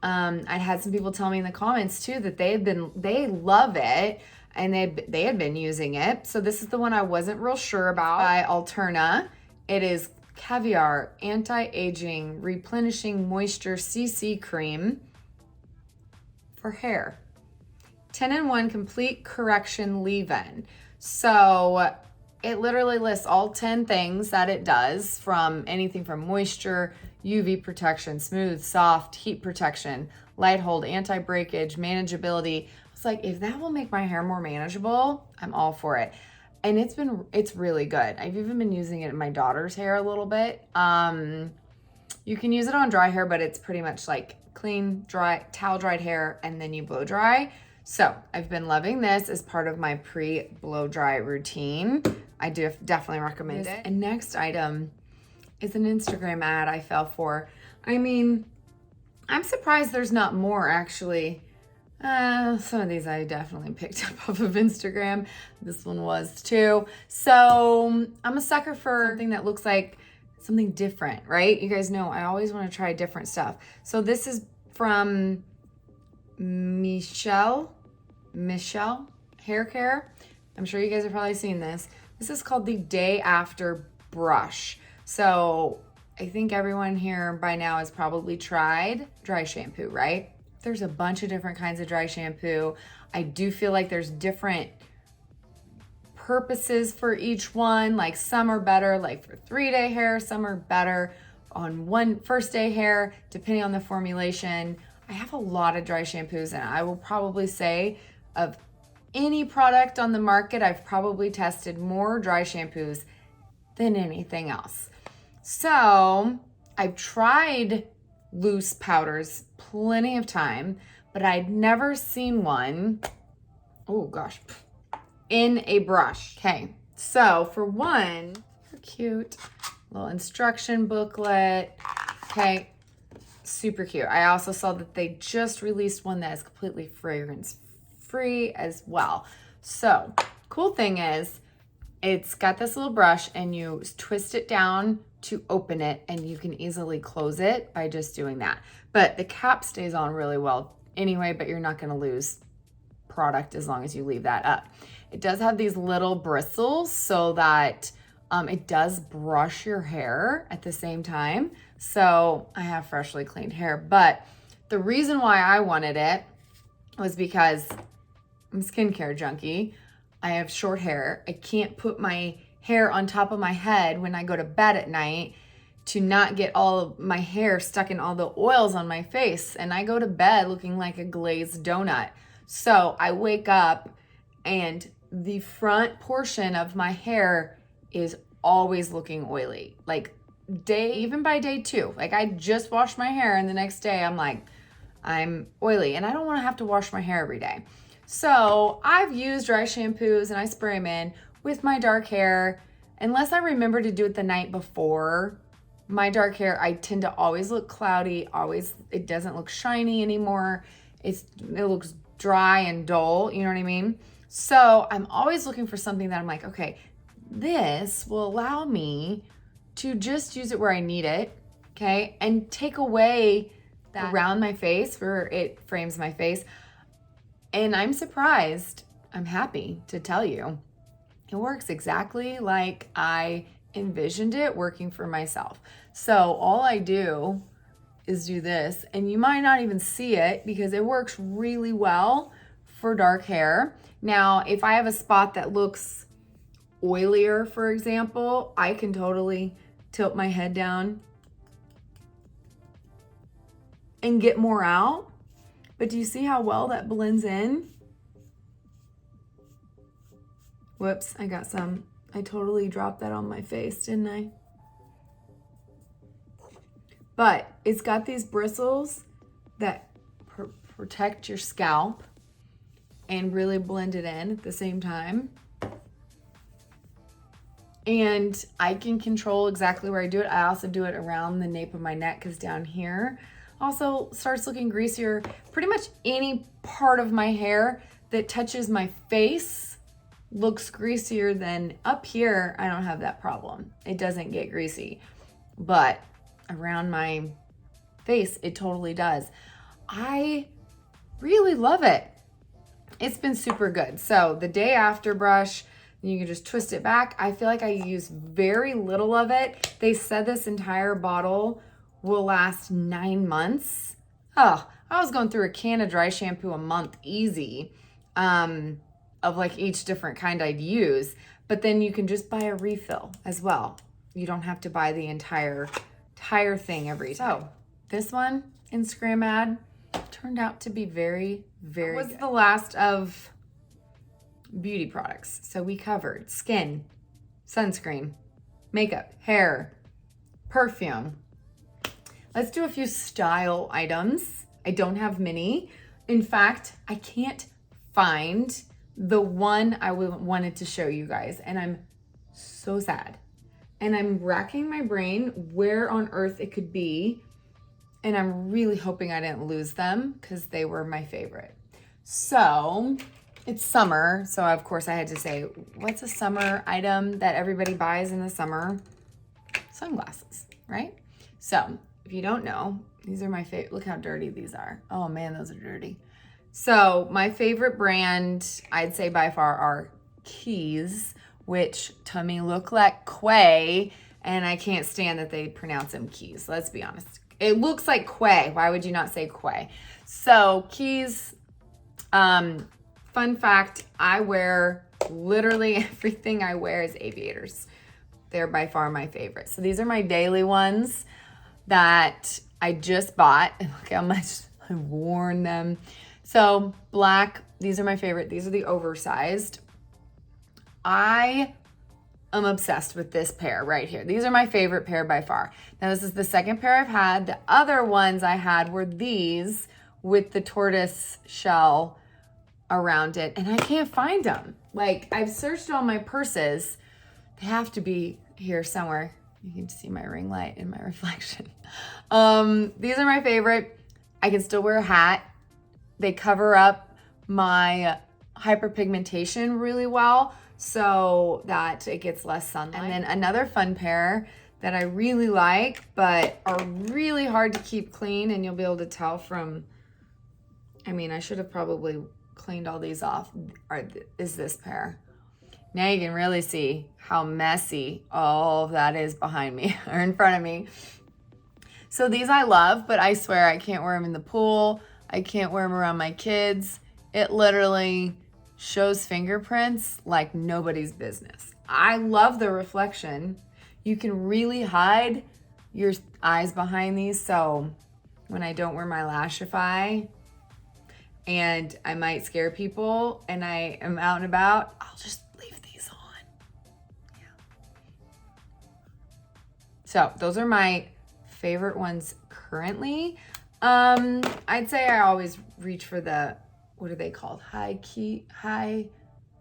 I had some people tell me in the comments too that they love it and they had been using it. So this is the one I wasn't real sure about, by Alterna. It is Caviar Anti-Aging Replenishing Moisture CC Cream for hair. 10-in-1 complete correction leave-in. So it literally lists all 10 things that it does, from anything from moisture, UV protection, smooth, soft, heat protection, light hold, anti-breakage, manageability. It's like, if that will make my hair more manageable, I'm all for it. And it's really good. I've even been using it in my daughter's hair a little bit. You can use it on dry hair, but it's pretty much like clean, dry, towel dried hair, and then you blow dry. So I've been loving this as part of my pre-blow dry routine. I do definitely recommend it. And next item is an Instagram ad I fell for. I mean, I'm surprised there's not more actually. Some of these I definitely picked up off of Instagram. This one was too. So I'm a sucker for something that looks like something different, right? You guys know I always want to try different stuff. So this is from Michelle Hair Care. I'm sure you guys have probably seen this. This is called the Day After Brush. So I think everyone here by now has probably tried dry shampoo, right? There's a bunch of different kinds of dry shampoo. I do feel like there's different purposes for each one. Like some are better, like for 3-day hair, some are better on first day hair, depending on the formulation. I have a lot of dry shampoos, and I will probably say of any product on the market, I've probably tested more dry shampoos than anything else. So I've tried loose powders plenty of time, but I'd never seen one, oh gosh, in a brush. Okay, so for one, cute little instruction booklet. Okay, super cute. I also saw that they just released one that is completely fragrance free as well. So cool thing is it's got this little brush and you twist it down to open it, and you can easily close it by just doing that. But the cap stays on really well anyway, but you're not gonna lose product as long as you leave that up. It does have these little bristles so that it does brush your hair at the same time. So I have freshly cleaned hair, but the reason why I wanted it was because I'm a skincare junkie. I have short hair. I can't put my hair on top of my head when I go to bed at night to not get all of my hair stuck in all the oils on my face. And I go to bed looking like a glazed donut. So I wake up and the front portion of my hair is always looking oily. Like even by day 2, like I just washed my hair and the next day I'm like, I'm oily and I don't want to have to wash my hair every day. So I've used dry shampoos and I spray them in with my dark hair. Unless I remember to do it the night before, my dark hair, I tend to always look cloudy, it doesn't look shiny anymore. It looks dry and dull, you know what I mean? So I'm always looking for something that I'm like, okay, this will allow me to just use it where I need it, okay? And take away that around my face where it frames my face. And I'm surprised, I'm happy to tell you, it works exactly like I envisioned it working for myself. So all I do is do this, and you might not even see it because it works really well for dark hair. Now, if I have a spot that looks oilier, for example, I can totally tilt my head down and get more out. But do you see how well that blends in? Whoops, I totally dropped that on my face, didn't I? But it's got these bristles that protect your scalp and really blend it in at the same time. And I can control exactly where I do it. I also do it around the nape of my neck because down here also starts looking greasier. Pretty much any part of my hair that touches my face looks greasier than up here. I don't have that problem. It doesn't get greasy, but around my face, it totally does. I really love it. It's been super good. So the day after brush, you can just twist it back. I feel like I use very little of it. They said this entire bottle will last 9 months. Oh, I was going through a can of dry shampoo a month easy, of like each different kind I'd use. But then you can just buy a refill as well. You don't have to buy the entire thing every time. So this one, Instagram ad, turned out to be very, very good. Was the last of beauty products. So we covered skin, sunscreen, makeup, hair, perfume. Let's do a few style items. I don't have many. In fact, I can't find the one I wanted to show you guys, and I'm so sad. And I'm racking my brain where on earth it could be, and I'm really hoping I didn't lose them because they were my favorite. So it's summer, so of course I had to say, what's a summer item that everybody buys in the summer? Sunglasses, right? So if you don't know, these are my favorite. Look how dirty these are. Oh man, those are dirty. So my favorite brand, I'd say by far, are Keys, which to me look like Quay, and I can't stand that they pronounce them Keys. Let's be honest. It looks like Quay. Why would you not say Quay? So Keys, fun fact, I wear literally everything I wear is aviators. They're by far my favorite. So these are my daily ones that I just bought. And look how much I've worn them. So black, these are my favorite. These are the oversized. I am obsessed with this pair right here. These are my favorite pair by far. Now this is the second pair I've had. The other ones I had were these with the tortoise shell around it, and I can't find them. Like, I've searched all my purses. They have to be here somewhere. You can see my ring light in my reflection. These are my favorite. I can still wear a hat. They cover up my hyperpigmentation really well so that it gets less sunlight. And then another fun pair that I really like but are really hard to keep clean, and you'll be able to tell from, I mean, I should have probably cleaned all these off, is this pair. Now you can really see how messy all of that is behind me or in front of me. So these I love, but I swear I can't wear them in the pool. I can't wear them around my kids. It literally shows fingerprints like nobody's business. I love the reflection. You can really hide your eyes behind these. So when I don't wear my Lashify and I might scare people and I am out and about, I'll just leave these on. Yeah. So those are my favorite ones currently. I'd say I always reach for the, what are they called? High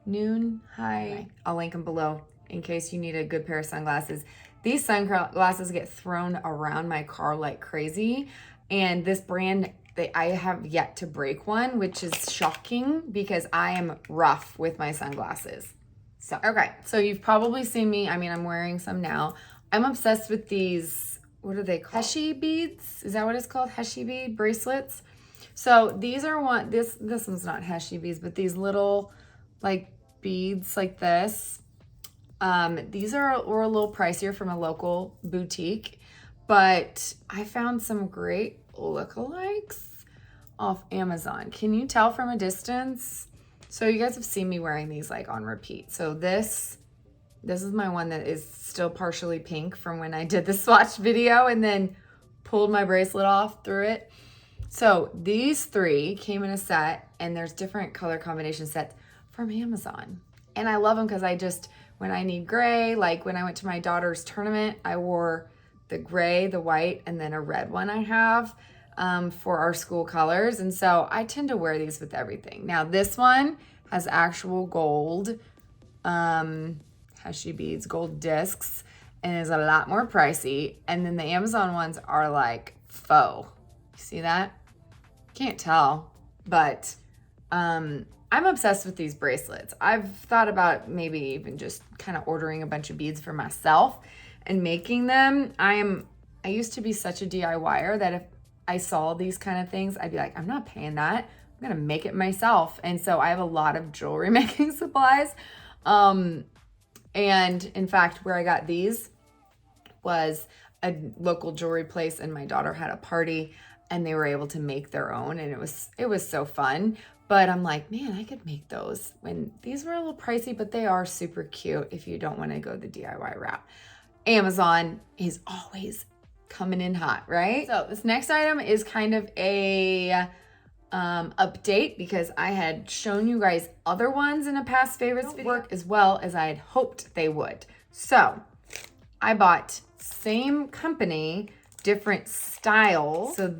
noon. I'll link them below in case you need a good pair of sunglasses. These sunglasses get thrown around my car like crazy. And this brand, I have yet to break one, which is shocking because I am rough with my sunglasses. So, okay. So you've probably seen me. I mean, I'm wearing some now. I'm obsessed with these, what are they called? Heshi beads? Is that what it's called? Heshi bead bracelets. So these are this one's not Heshi beads, but these little like beads like this. These were a little pricier from a local boutique, but I found some great lookalikes off Amazon. Can you tell from a distance? So you guys have seen me wearing these like on repeat. So this is my one that is still partially pink from when I did the swatch video and then pulled my bracelet off through it. So these three came in a set, and there's different color combination sets from Amazon. And I love them because when I need gray, like when I went to my daughter's tournament, I wore the gray, the white, and then a red one I have for our school colors. And so I tend to wear these with everything. Now this one has actual gold, Heshi beads, gold discs, and is a lot more pricey. And then the Amazon ones are like faux. You see that? Can't tell, but I'm obsessed with these bracelets. I've thought about maybe even just kind of ordering a bunch of beads for myself and making them. I used to be such a DIYer that if I saw these kind of things, I'd be like, I'm not paying that. I'm gonna make it myself. And so I have a lot of jewelry making supplies. And in fact, where I got these was a local jewelry place, and my daughter had a party and they were able to make their own, and it was so fun. But I'm like, man, I could make those. When these were a little pricey, but they are super cute if you don't want to go the DIY route. Amazon is always coming in hot, right? So this next item is kind of a update because I had shown you guys other ones in a past favorites video work as well as I had hoped they would. So I bought same company, different styles. So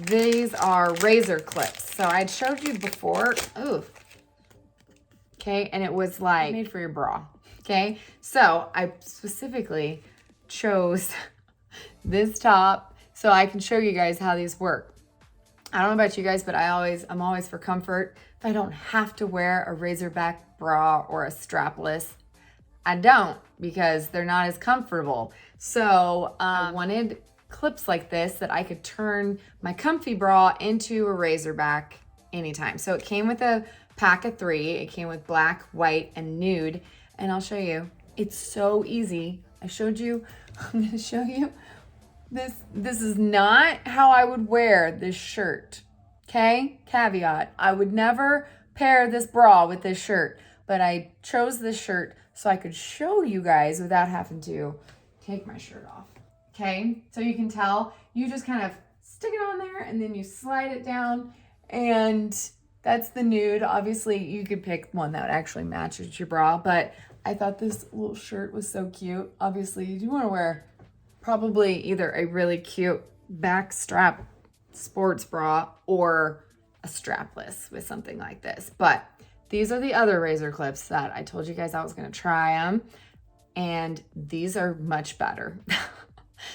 these are razor clips. So I'd showed you before. Ooh. Okay, and it was like made for your bra. Okay, so I specifically chose this top so I can show you guys how these work. I don't know about you guys, but I'm always for comfort. If I don't have to wear a razorback bra or a strapless, I don't, because they're not as comfortable. So I wanted clips like this that I could turn my comfy bra into a razorback anytime. So it came with a pack of 3. It came with black, white, and nude. And I'll show you. It's so easy. I showed you. I'm gonna show you. This is not how I would wear this shirt. Okay? Caveat. I would never pair this bra with this shirt, but I chose this shirt so I could show you guys without having to take my shirt off. Okay? So you can tell, you just kind of stick it on there and then you slide it down, and that's the nude. Obviously, you could pick one that actually matches your bra, but I thought this little shirt was so cute. Obviously, you do want to wear probably either a really cute back strap sports bra or a strapless with something like this. But these are the other razor clips that I told you guys I was going to try them, and these are much better.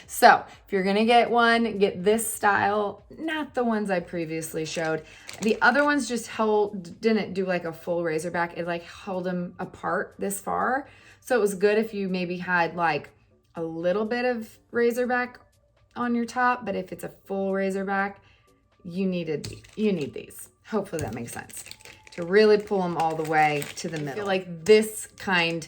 So if you're going to get one, get this style, not the ones I previously showed. The other ones just didn't do like a full razorback. It like held them apart this far. So it was good if you maybe had like a little bit of razorback on your top, but if it's a full razorback, you need these. Hopefully that makes sense. To really pull them all the way to the middle. I feel like this kind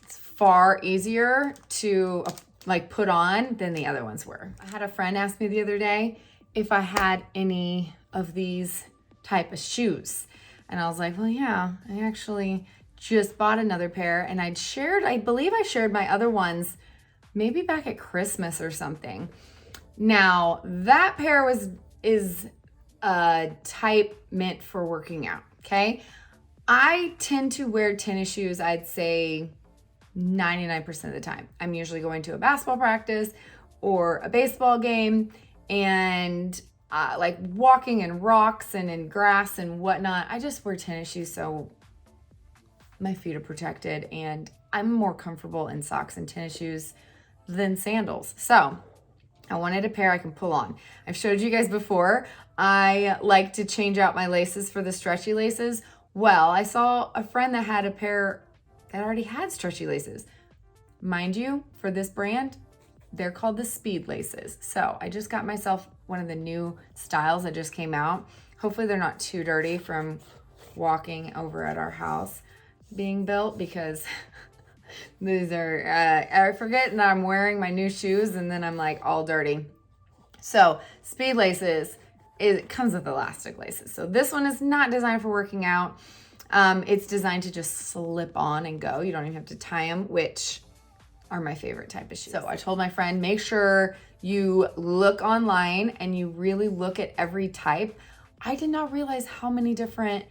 is far easier to like put on than the other ones were. I had a friend ask me the other day if I had any of these type of shoes. And I was like, well, yeah, I actually just bought another pair, and I believe I shared my other ones maybe back at Christmas or something. Now, that pair is a type meant for working out, okay? I tend to wear tennis shoes, I'd say 99% of the time. I'm usually going to a basketball practice or a baseball game, and like walking in rocks and in grass and whatnot. I just wear tennis shoes so my feet are protected, and I'm more comfortable in socks and tennis shoes than sandals. So I wanted a pair I can pull on. I've showed you guys before, I like to change out my laces for the stretchy laces. Well, I saw a friend that had a pair that already had stretchy laces. Mind you, for this brand, they're called the Speed laces. So I just got myself one of the new styles that just came out. Hopefully they're not too dirty from walking over at our house being built, because these are, I forget that I'm wearing my new shoes and then I'm like all dirty. So Speed laces, it comes with elastic laces. So this one is not designed for working out. It's designed to just slip on and go. You don't even have to tie them, which are my favorite type of shoes. So I told my friend, make sure you look online and you really look at every type. I did not realize how many different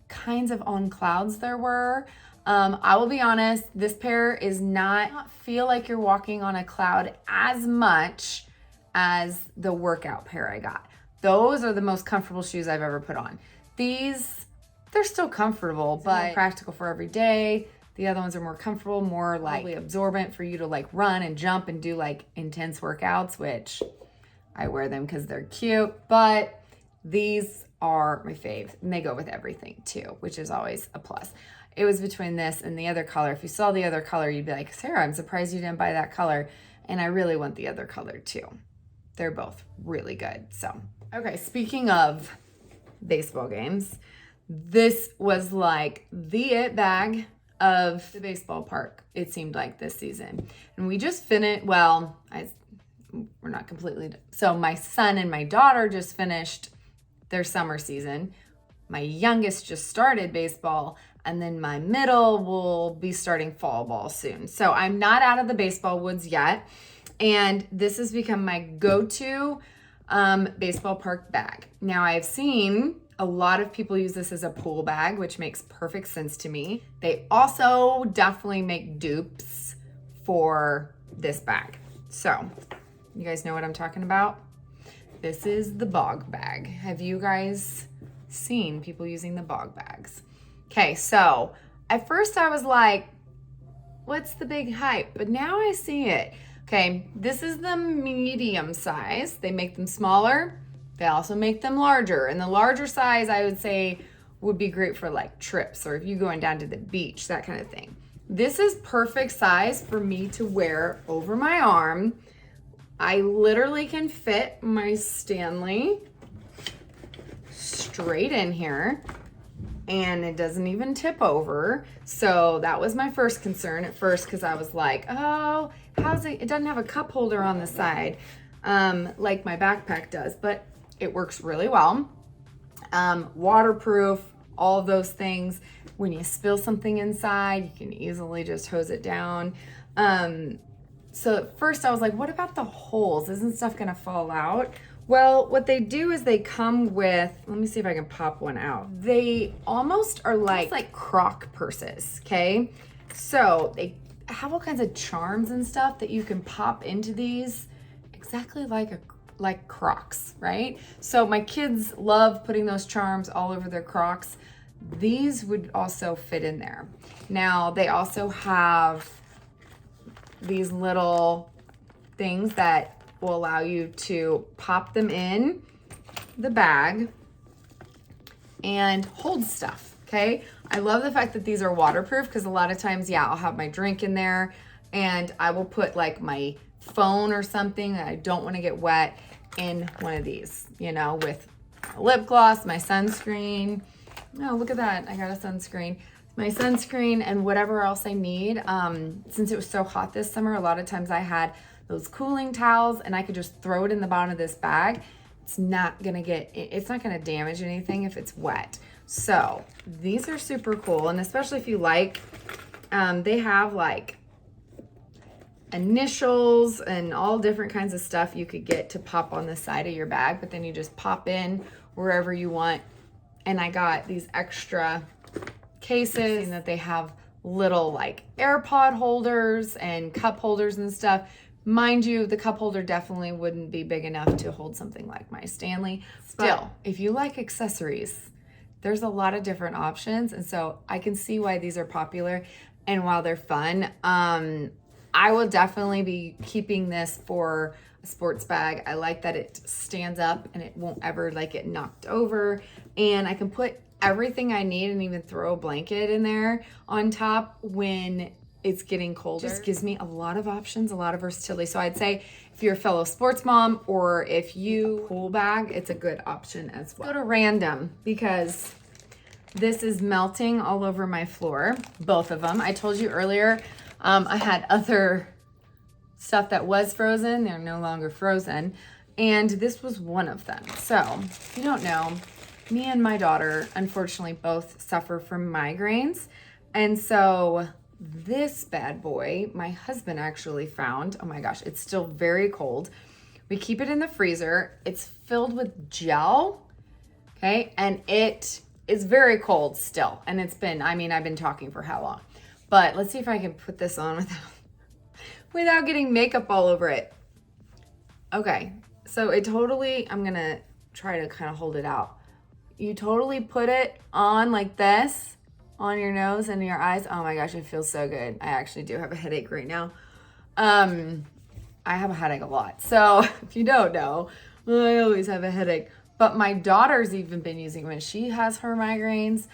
kinds of on clouds there were. I will be honest, this pair is not feel like you're walking on a cloud as much as the workout pair I got. Those are the most comfortable shoes I've ever put on. These, they're still comfortable, but practical for every day. The other ones are more comfortable, more like absorbent for you to like run and jump and do like intense workouts, which I wear them because they're cute, but these are my fave, and they go with everything too, which is always a plus. It was between this and the other color. If you saw the other color, you'd be like, Sarah, I'm surprised you didn't buy that color. And I really want the other color too. They're both really good. So, okay, speaking of baseball games, this was like the it bag of the baseball park, it seemed like this season. And we just finished, well, we're not completely, so my son and my daughter just finished their summer season. My youngest just started baseball, and then my middle will be starting fall ball soon. So I'm not out of the baseball woods yet. And this has become my go-to baseball park bag. Now, I've seen a lot of people use this as a pool bag, which makes perfect sense to me. They also definitely make dupes for this bag. So you guys know what I'm talking about? This is the bog bag. Have you guys seen people using the bog bags? Okay, so at first I was like, what's the big hype? But now I see it. Okay, this is the medium size. They make them smaller. They also make them larger. And the larger size, I would say, would be great for like trips or if you're going down to the beach, that kind of thing. This is perfect size for me to wear over my arm. I literally can fit my Stanley straight in here, and it doesn't even tip over. So that was my first concern at first, because I was like, oh, how's it? It doesn't have a cup holder on the side like my backpack does, but it works really well. Waterproof, all of those things. When you spill something inside, you can easily just hose it down. So at first I was like, what about the holes? Isn't stuff gonna fall out? Well, what they do is they come with, let me see if I can pop one out. They almost are like croc purses, okay? So they have all kinds of charms and stuff that you can pop into these, exactly like Crocs, right? So my kids love putting those charms all over their Crocs. These would also fit in there. Now, they also have these little things that will allow you to pop them in the bag and hold stuff, okay? I love the fact that these are waterproof, because a lot of times, yeah, I'll have my drink in there and I will put like my phone or something that I don't want to get wet in one of these, you know, with my lip gloss, my sunscreen. Oh, look at that. I got a sunscreen. My sunscreen and whatever else I need. Since it was so hot this summer, a lot of times I had those cooling towels and I could just throw it in the bottom of this bag. It's not gonna damage anything if it's wet. So these are super cool, and especially if you like, they have like initials and all different kinds of stuff you could get to pop on the side of your bag, but then you just pop in wherever you want. And I got these extra cases that they have little like AirPod holders and cup holders and stuff. Mind you, the cup holder definitely wouldn't be big enough to hold something like my Stanley. Still, if you like accessories, there's a lot of different options. And so I can see why these are popular. And while they're fun, I will definitely be keeping this for a sports bag. I like that it stands up and it won't ever like get knocked over. And I can put everything I need and even throw a blanket in there on top when it's getting colder. It just gives me a lot of options, a lot of versatility. So I'd say if you're a fellow sports mom or if you pool bag, it's a good option as well. Go to random because this is melting all over my floor, both of them. I told you earlier, I had other stuff that was frozen. They're no longer frozen. And this was one of them. So if you don't know, me and my daughter, unfortunately, both suffer from migraines. And so this bad boy, my husband actually found, oh my gosh, it's still very cold. We keep it in the freezer. It's filled with gel, okay? And it is very cold still. And it's been, I mean, I've been talking for how long? But let's see if I can put this on without getting makeup all over it. Okay, so it totally, I'm gonna try to kind of hold it out. You totally put it on like this, on your nose and your eyes. Oh my gosh, it feels so good. I actually do have a headache right now. I have a headache a lot. So if you don't know, I always have a headache. But my daughter's even been using it when she has her migraines,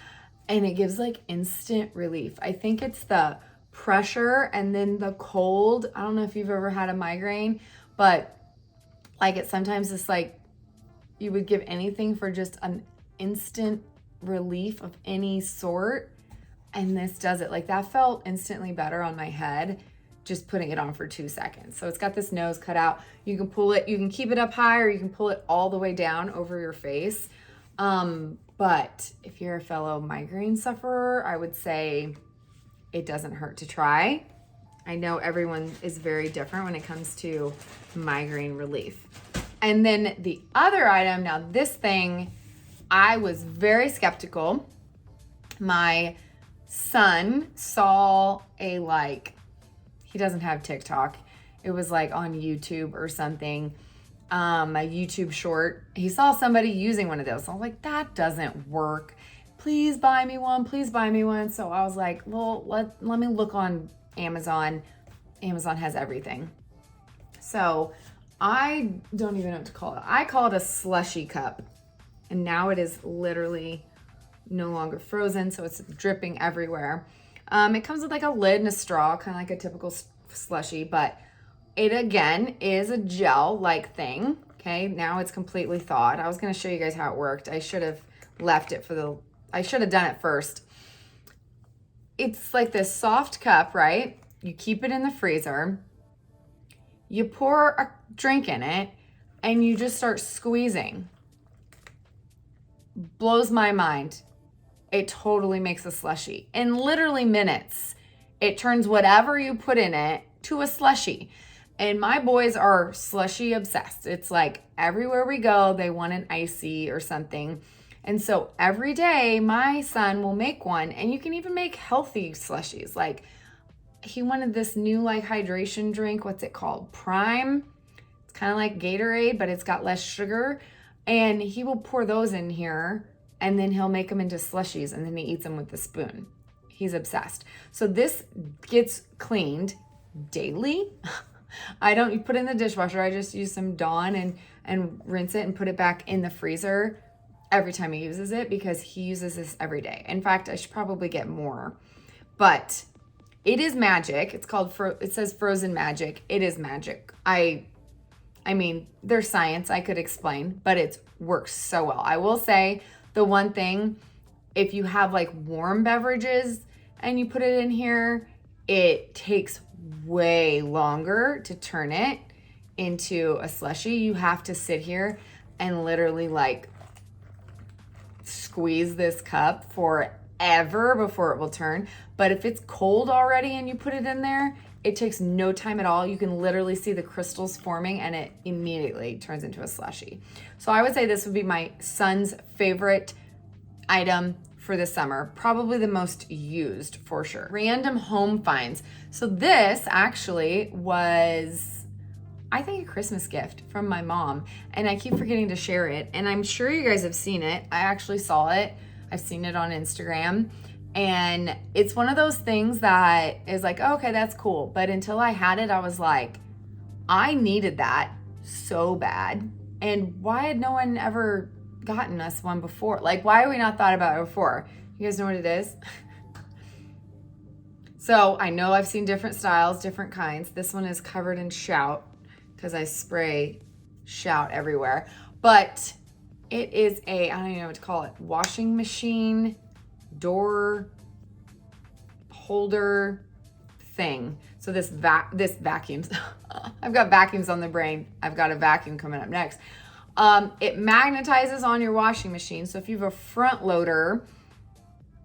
and it gives like instant relief. I think it's the pressure and then the cold. I don't know if you've ever had a migraine, but like it sometimes it's like you would give anything for just an instant relief of any sort. And this does it. Like that felt instantly better on my head, just putting it on for 2 seconds. So it's got this nose cut out. You can pull it, you can keep it up high, or you can pull it all the way down over your face. But if you're a fellow migraine sufferer, I would say it doesn't hurt to try. I know everyone is very different when it comes to migraine relief. And then the other item, now this thing, I was very skeptical. My son saw a he doesn't have TikTok. It was like on YouTube or something, a YouTube short. He saw somebody using one of those. So I was like, that doesn't work. Please buy me one. Please buy me one. So I was like, well, let me look on Amazon. Amazon has everything. So I don't even know what to call it. I call it a slushy cup. And now it is literally no longer frozen, so it's dripping everywhere. It comes with like a lid and a straw, kind of like a typical slushy, but it again is a gel-like thing. Okay, now it's completely thawed. I was gonna show you guys how it worked. I should have left it I should have done it first. It's like this soft cup, right? You keep it in the freezer. You pour a drink in it and you just start squeezing. Blows my mind. It totally makes a slushy. In literally minutes, it turns whatever you put in it to a slushy. And my boys are slushy obsessed. It's like everywhere we go, they want an icy or something. And so every day, my son will make one. And you can even make healthy slushies. Like he wanted this new like hydration drink. What's it called? Prime. It's kind of like Gatorade, but it's got less sugar. And he will pour those in here and then he'll make them into slushies and then he eats them with a spoon. He's obsessed. So this gets cleaned daily. I don't put it in the dishwasher. I just use some Dawn and rinse it and put it back in the freezer every time he uses it because he uses this every day. In fact, I should probably get more. But it is magic. It's called, it says Frozen Magic. It is magic. I mean, there's science I could explain, but it works so well. I will say the one thing, if you have like warm beverages and you put it in here, it takes way longer to turn it into a slushie. You have to sit here and literally like squeeze this cup forever before it will turn. But if it's cold already and you put it in there, it takes no time at all. You can literally see the crystals forming and it immediately turns into a slushie. So I would say this would be my son's favorite item for the summer, probably the most used for sure. Random home finds. So this actually was, I think, a Christmas gift from my mom, and I keep forgetting to share it, and I'm sure you guys have seen it. I actually saw it. I've seen it on Instagram, and it's one of those things that is like, oh, okay, that's cool. But until I had it, I was like, I needed that so bad. And why had no one ever gotten us one before? Like, why have we not thought about it before? You guys know what it is? So I know I've seen different styles, different kinds. This one is covered in Shout because I spray Shout everywhere. But it is I don't even know what to call it, washing machine door holder thing. So this vacuums. I've got vacuums on the brain. I've got a vacuum coming up next. It magnetizes on your washing machine. So if you have a front loader,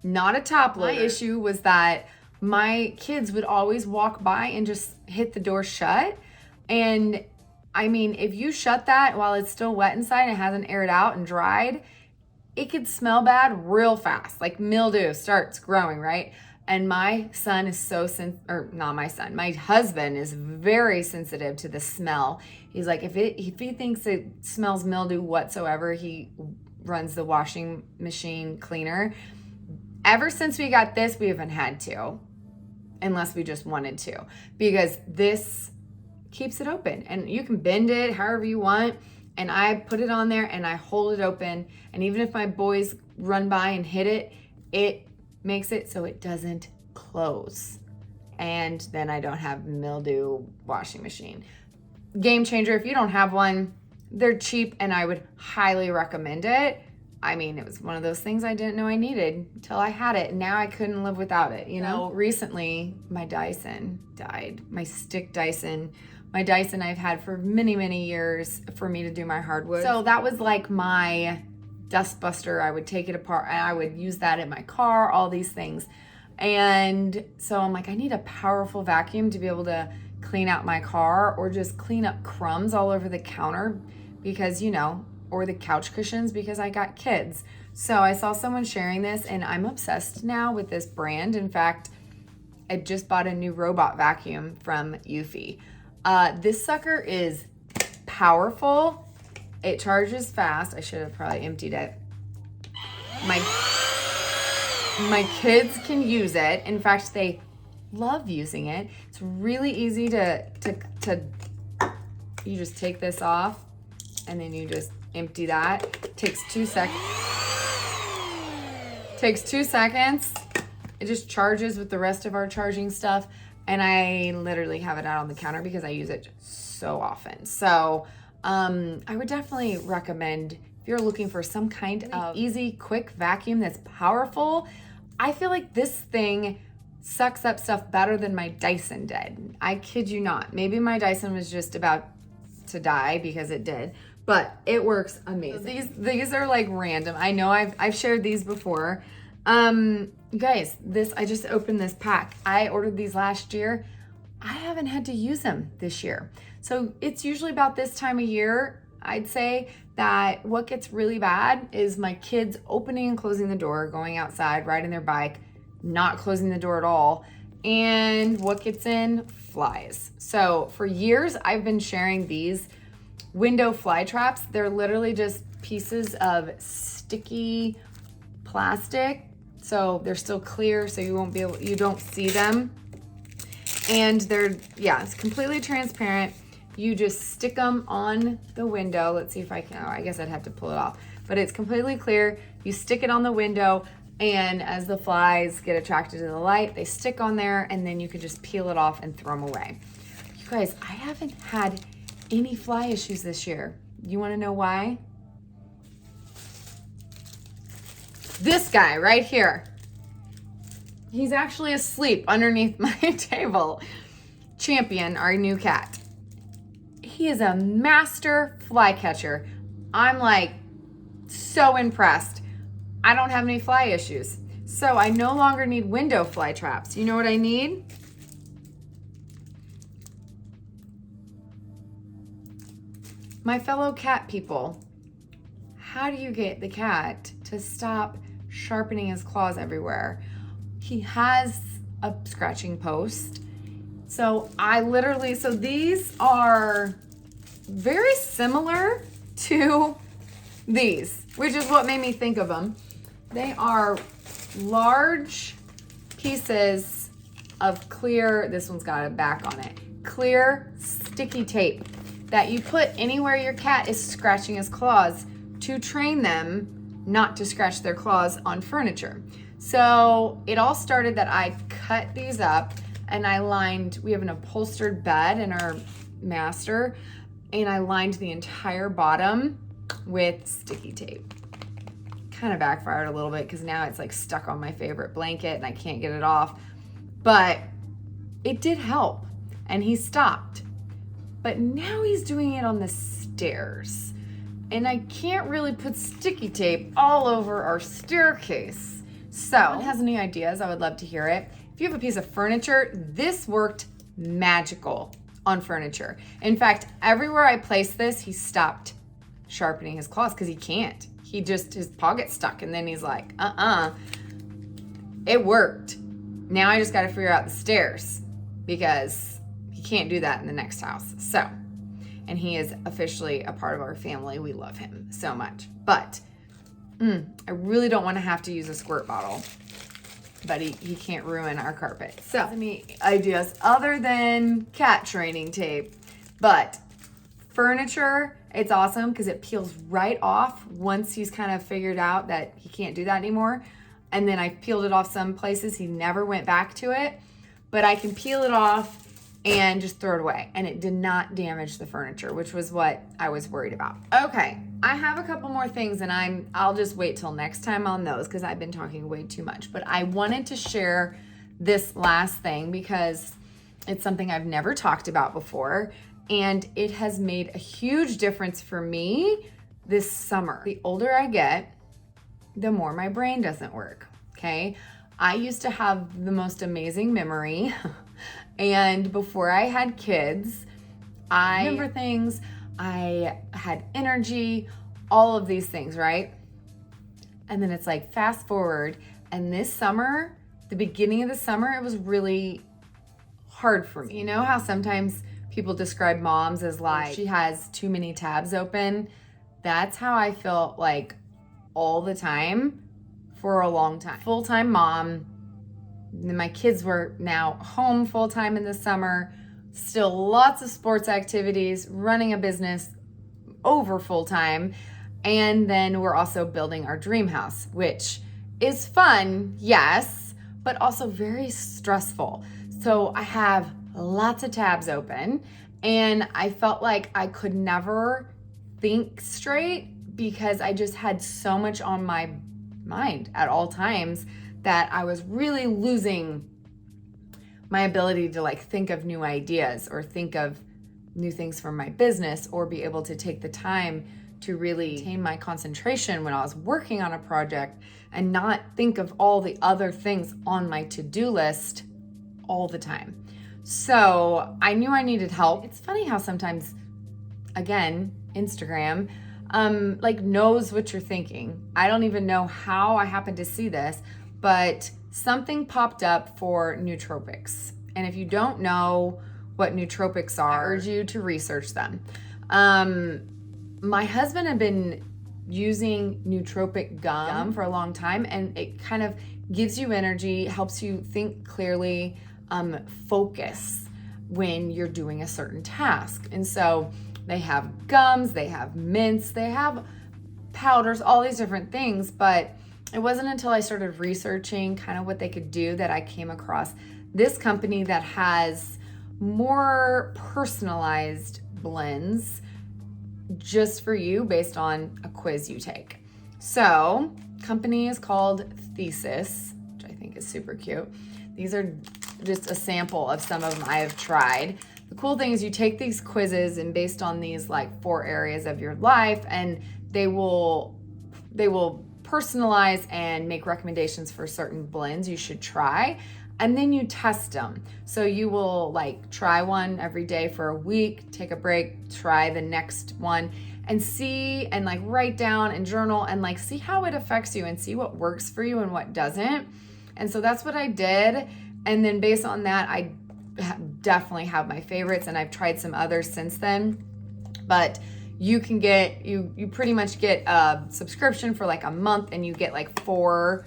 not a top loader. My issue was that my kids would always walk by and just hit the door shut. And I mean, if you shut that while it's still wet inside and it hasn't aired out and dried, it could smell bad real fast. Like mildew starts growing, right? And my son is my husband is very sensitive to the smell. He's like, if he thinks it smells mildew whatsoever, he runs the washing machine cleaner. Ever since we got this, we haven't had to, unless we just wanted to, because this keeps it open and you can bend it however you want. And I put it on there and I hold it open. And even if my boys run by and hit it, it makes it so it doesn't close. And then I don't have mildew washing machine. Game changer. If you don't have one, they're cheap and I would highly recommend it. I mean, it was one of those things I didn't know I needed until I had it. And now I couldn't live without it, you know? Recently, my Dyson died. My stick Dyson. My Dyson I've had for many, many years for me to do my hardwood. So that was like my dust buster. I would take it apart and I would use that in my car, all these things. And so I'm like, I need a powerful vacuum to be able to clean out my car or just clean up crumbs all over the counter because, you know, or the couch cushions because I got kids. So I saw someone sharing this and I'm obsessed now with this brand. In fact, I just bought a new robot vacuum from Eufy. This sucker is powerful. It charges fast. I should have probably emptied it. My kids can use it. In fact, they love using it. It's really easy to you just take this off and then you just empty that. Takes 2 seconds. Takes 2 seconds. It just charges with the rest of our charging stuff. And I literally have it out on the counter because I use it so often. So I would definitely recommend if you're looking for some kind of easy, quick vacuum that's powerful. I feel like this thing sucks up stuff better than my Dyson did. I kid you not. Maybe my Dyson was just about to die because it did, but it works amazing. So these are like random. I know I've shared these before. Guys, I just opened this pack. I ordered these last year. I haven't had to use them this year. So it's usually about this time of year, I'd say, that what gets really bad is my kids opening and closing the door, going outside, riding their bike, not closing the door at all. And what gets in? Flies. So for years, I've been sharing these window fly traps. They're literally just pieces of sticky plastic. So they're still clear, so you don't see them. And it's completely transparent. You just stick them on the window. Let's see if I can, I guess I'd have to pull it off, but it's completely clear. You stick it on the window, and as the flies get attracted to the light, they stick on there, and then you can just peel it off and throw them away. You guys, I haven't had any fly issues this year. You wanna know why? This guy right here. He's actually asleep underneath my table. Champion, our new cat. He is a master fly catcher. I'm like so impressed. I don't have any fly issues. So I no longer need window fly traps. You know what I need? My fellow cat people, how do you get the cat to stop sharpening his claws everywhere? He has a scratching post. So these are very similar to these, which is what made me think of them. They are large pieces of clear, this one's got a back on it, clear sticky tape that you put anywhere your cat is scratching his claws to train them not to scratch their claws on furniture. So it all started that I cut these up and we have an upholstered bed in our master, and I lined the entire bottom with sticky tape. Kind of backfired a little bit because now it's like stuck on my favorite blanket and I can't get it off, but it did help and he stopped. But now he's doing it on the stairs, and I can't really put sticky tape all over our staircase. So, if anyone has any ideas, I would love to hear it. If you have a piece of furniture, this worked magical on furniture. In fact, everywhere I placed this, he stopped sharpening his claws because he can't. His paw gets stuck, and then he's like, It worked. Now I just got to figure out the stairs because he can't do that in the next house. So, and he is officially a part of our family. We love him so much. But I really don't want to have to use a squirt bottle. But he can't ruin our carpet. So, any ideas other than cat training tape? But furniture, it's awesome because it peels right off once he's kind of figured out that he can't do that anymore. And then I peeled it off some places. He never went back to it. But I can peel it off and just throw it away. And it did not damage the furniture, which was what I was worried about. Okay, I have a couple more things, and I'll just wait till next time on those because I've been talking way too much. But I wanted to share this last thing because it's something I've never talked about before, and it has made a huge difference for me this summer. The older I get, the more my brain doesn't work, okay? I used to have the most amazing memory. And before I had kids, I remember things, I had energy, all of these things, right? And then it's like fast forward, and this summer, the beginning of the summer, it was really hard for me. You know how sometimes people describe moms as like, she has too many tabs open? That's how I felt like all the time for a long time. Full-time mom. My kids were now home full-time in the summer, still lots of sports activities, running a business over full-time, and then we're also building our dream house, which is fun, yes, but also very stressful. So I have lots of tabs open, and I felt like I could never think straight because I just had so much on my mind at all times that I was really losing my ability to like think of new ideas or think of new things for my business or be able to take the time to really maintain my concentration when I was working on a project and not think of all the other things on my to-do list all the time. So I knew I needed help. It's funny how sometimes, again, Instagram, like knows what you're thinking. I don't even know how I happened to see this, but something popped up for nootropics. And if you don't know what nootropics are, I urge you to research them. My husband had been using nootropic gum for a long time, and it kind of gives you energy, helps you think clearly, focus when you're doing a certain task. And so they have gums, they have mints, they have powders, all these different things, but it wasn't until I started researching kind of what they could do that I came across this company that has more personalized blends just for you based on a quiz you take. So, company is called Thesis, which I think is super cute. These are just a sample of some of them I have tried. The cool thing is you take these quizzes and based on these like 4 areas of your life, and they will personalize and make recommendations for certain blends you should try. And then you test them. So you will like try one every day for a week, take a break, try the next one, and see, and like write down and journal and like see how it affects you and see what works for you and what doesn't. And so that's what I did. And then based on that, I definitely have my favorites, and I've tried some others since then. But you can get, you pretty much get a subscription for like a month, and you get like 4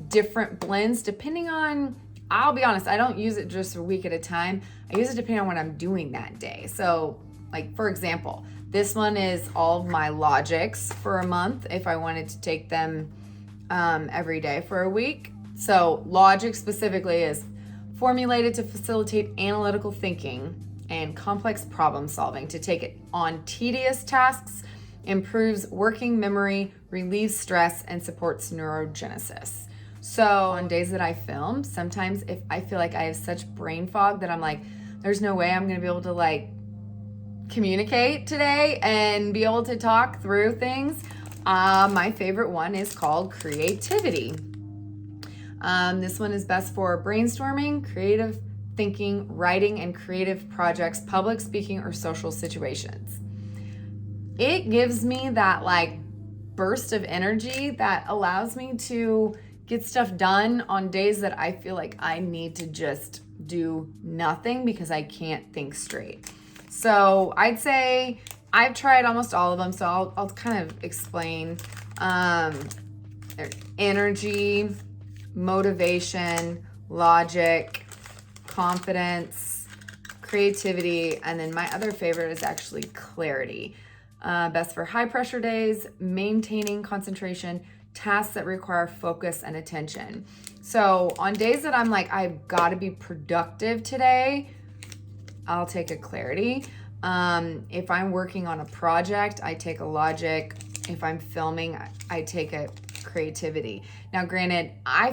different blends depending on, I'll be honest, I don't use it just a week at a time. I use it depending on what I'm doing that day. So like, for example, this one is all of my Logics for a month if I wanted to take them every day for a week. So Logic specifically is formulated to facilitate analytical thinking and complex problem solving, to take it on tedious tasks, improves working memory, relieves stress, and supports neurogenesis. So on days that I film, sometimes if I feel like I have such brain fog that I'm like, there's no way I'm gonna be able to like communicate today and be able to talk through things, my favorite one is called Creativity. This one is best for brainstorming, creative thinking, writing, and creative projects, public speaking, or social situations. It gives me that like burst of energy that allows me to get stuff done on days that I feel like I need to just do nothing because I can't think straight. So I'd say I've tried almost all of them, so I'll kind of explain. Energy, motivation, logic, confidence, creativity, and then my other favorite is actually clarity. Best for high pressure days, maintaining concentration, tasks that require focus and attention. So on days that I'm like, I've got to be productive today, I'll take a clarity. If I'm working on a project, I take a logic. If I'm filming, I take a creativity. Now, granted, I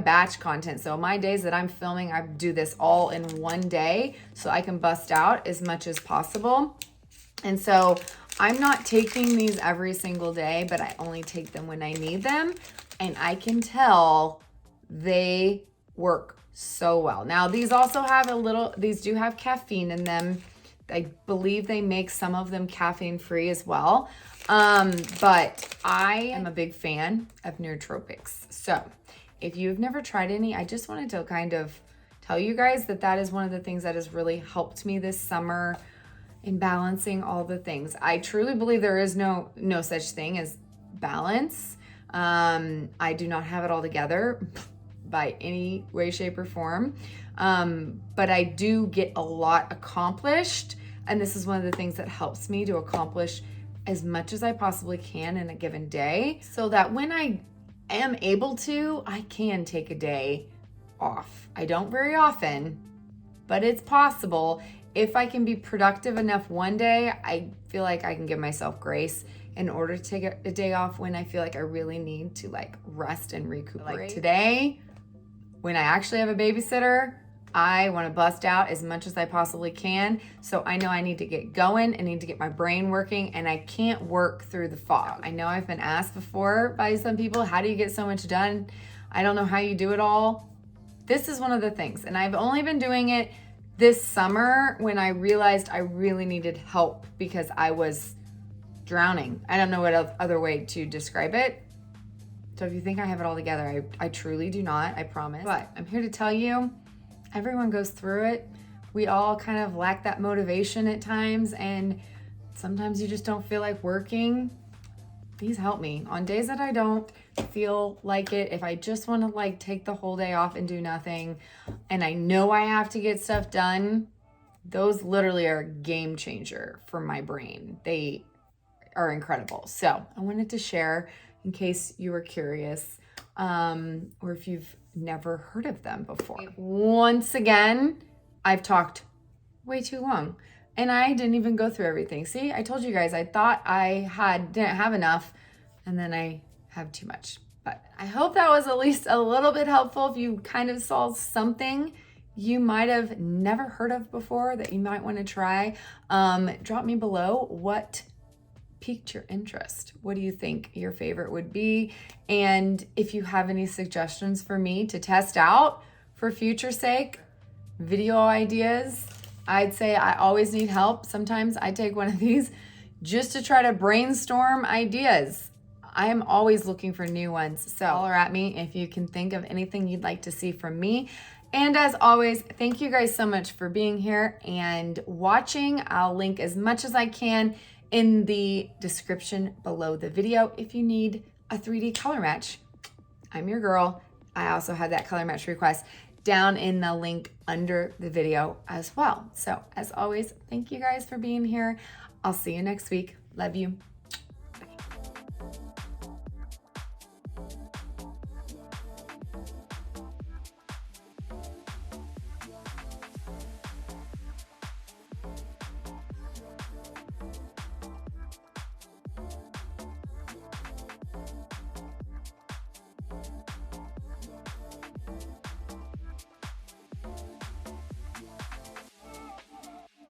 batch content. So my days that I'm filming, I do this all in one day so I can bust out as much as possible. And so I'm not taking these every single day, but I only take them when I need them. And I can tell they work so well. Now, these also have these do have caffeine in them. I believe they make some of them caffeine free as well. But I am a big fan of nootropics. So if you've never tried any, I just wanted to kind of tell you guys that is one of the things that has really helped me this summer in balancing all the things. I truly believe there is no such thing as balance. I do not have it all together by any way, shape, or form. But I do get a lot accomplished. And this is one of the things that helps me to accomplish as much as I possibly can in a given day, so that when I am able to, I can take a day off. I don't very often, but it's possible. If I can be productive enough one day, I feel like I can give myself grace in order to take a day off when I feel like I really need to like rest and recuperate. Like today, when I actually have a babysitter, I want to bust out as much as I possibly can. So I know I need to get going. I need to get my brain working, and I can't work through the fog. I know I've been asked before by some people, how do you get so much done? I don't know how you do it all. This is one of the things. And I've only been doing it this summer when I realized I really needed help because I was drowning. I don't know what other way to describe it. So if you think I have it all together, I truly do not, I promise. But I'm here to tell you, everyone goes through it. We all kind of lack that motivation at times, and sometimes you just don't feel like working. These help me. On days that I don't feel like it, if I just want to like take the whole day off and do nothing, and I know I have to get stuff done, those literally are a game changer for my brain. They are incredible. So I wanted to share in case you were curious, or if you've never heard of them before. Once again, I've talked way too long and I didn't even go through everything. See, I told you guys, I thought I didn't have enough, and then I have too much. But I hope that was at least a little bit helpful. If you kind of saw something you might have never heard of before that you might want to try, drop me below what piqued your interest. What do you think your favorite would be? And if you have any suggestions for me to test out for future sake, video ideas, I'd say I always need help. Sometimes I take one of these just to try to brainstorm ideas. I am always looking for new ones. So holler at me if you can think of anything you'd like to see from me. And as always, thank you guys so much for being here and watching. I'll link as much as I can in the description below the video if you need a 3D color match. I'm your girl. I also have that color match request down in the link under the video as well. So as always, thank you guys for being here. I'll see you next week. Love you.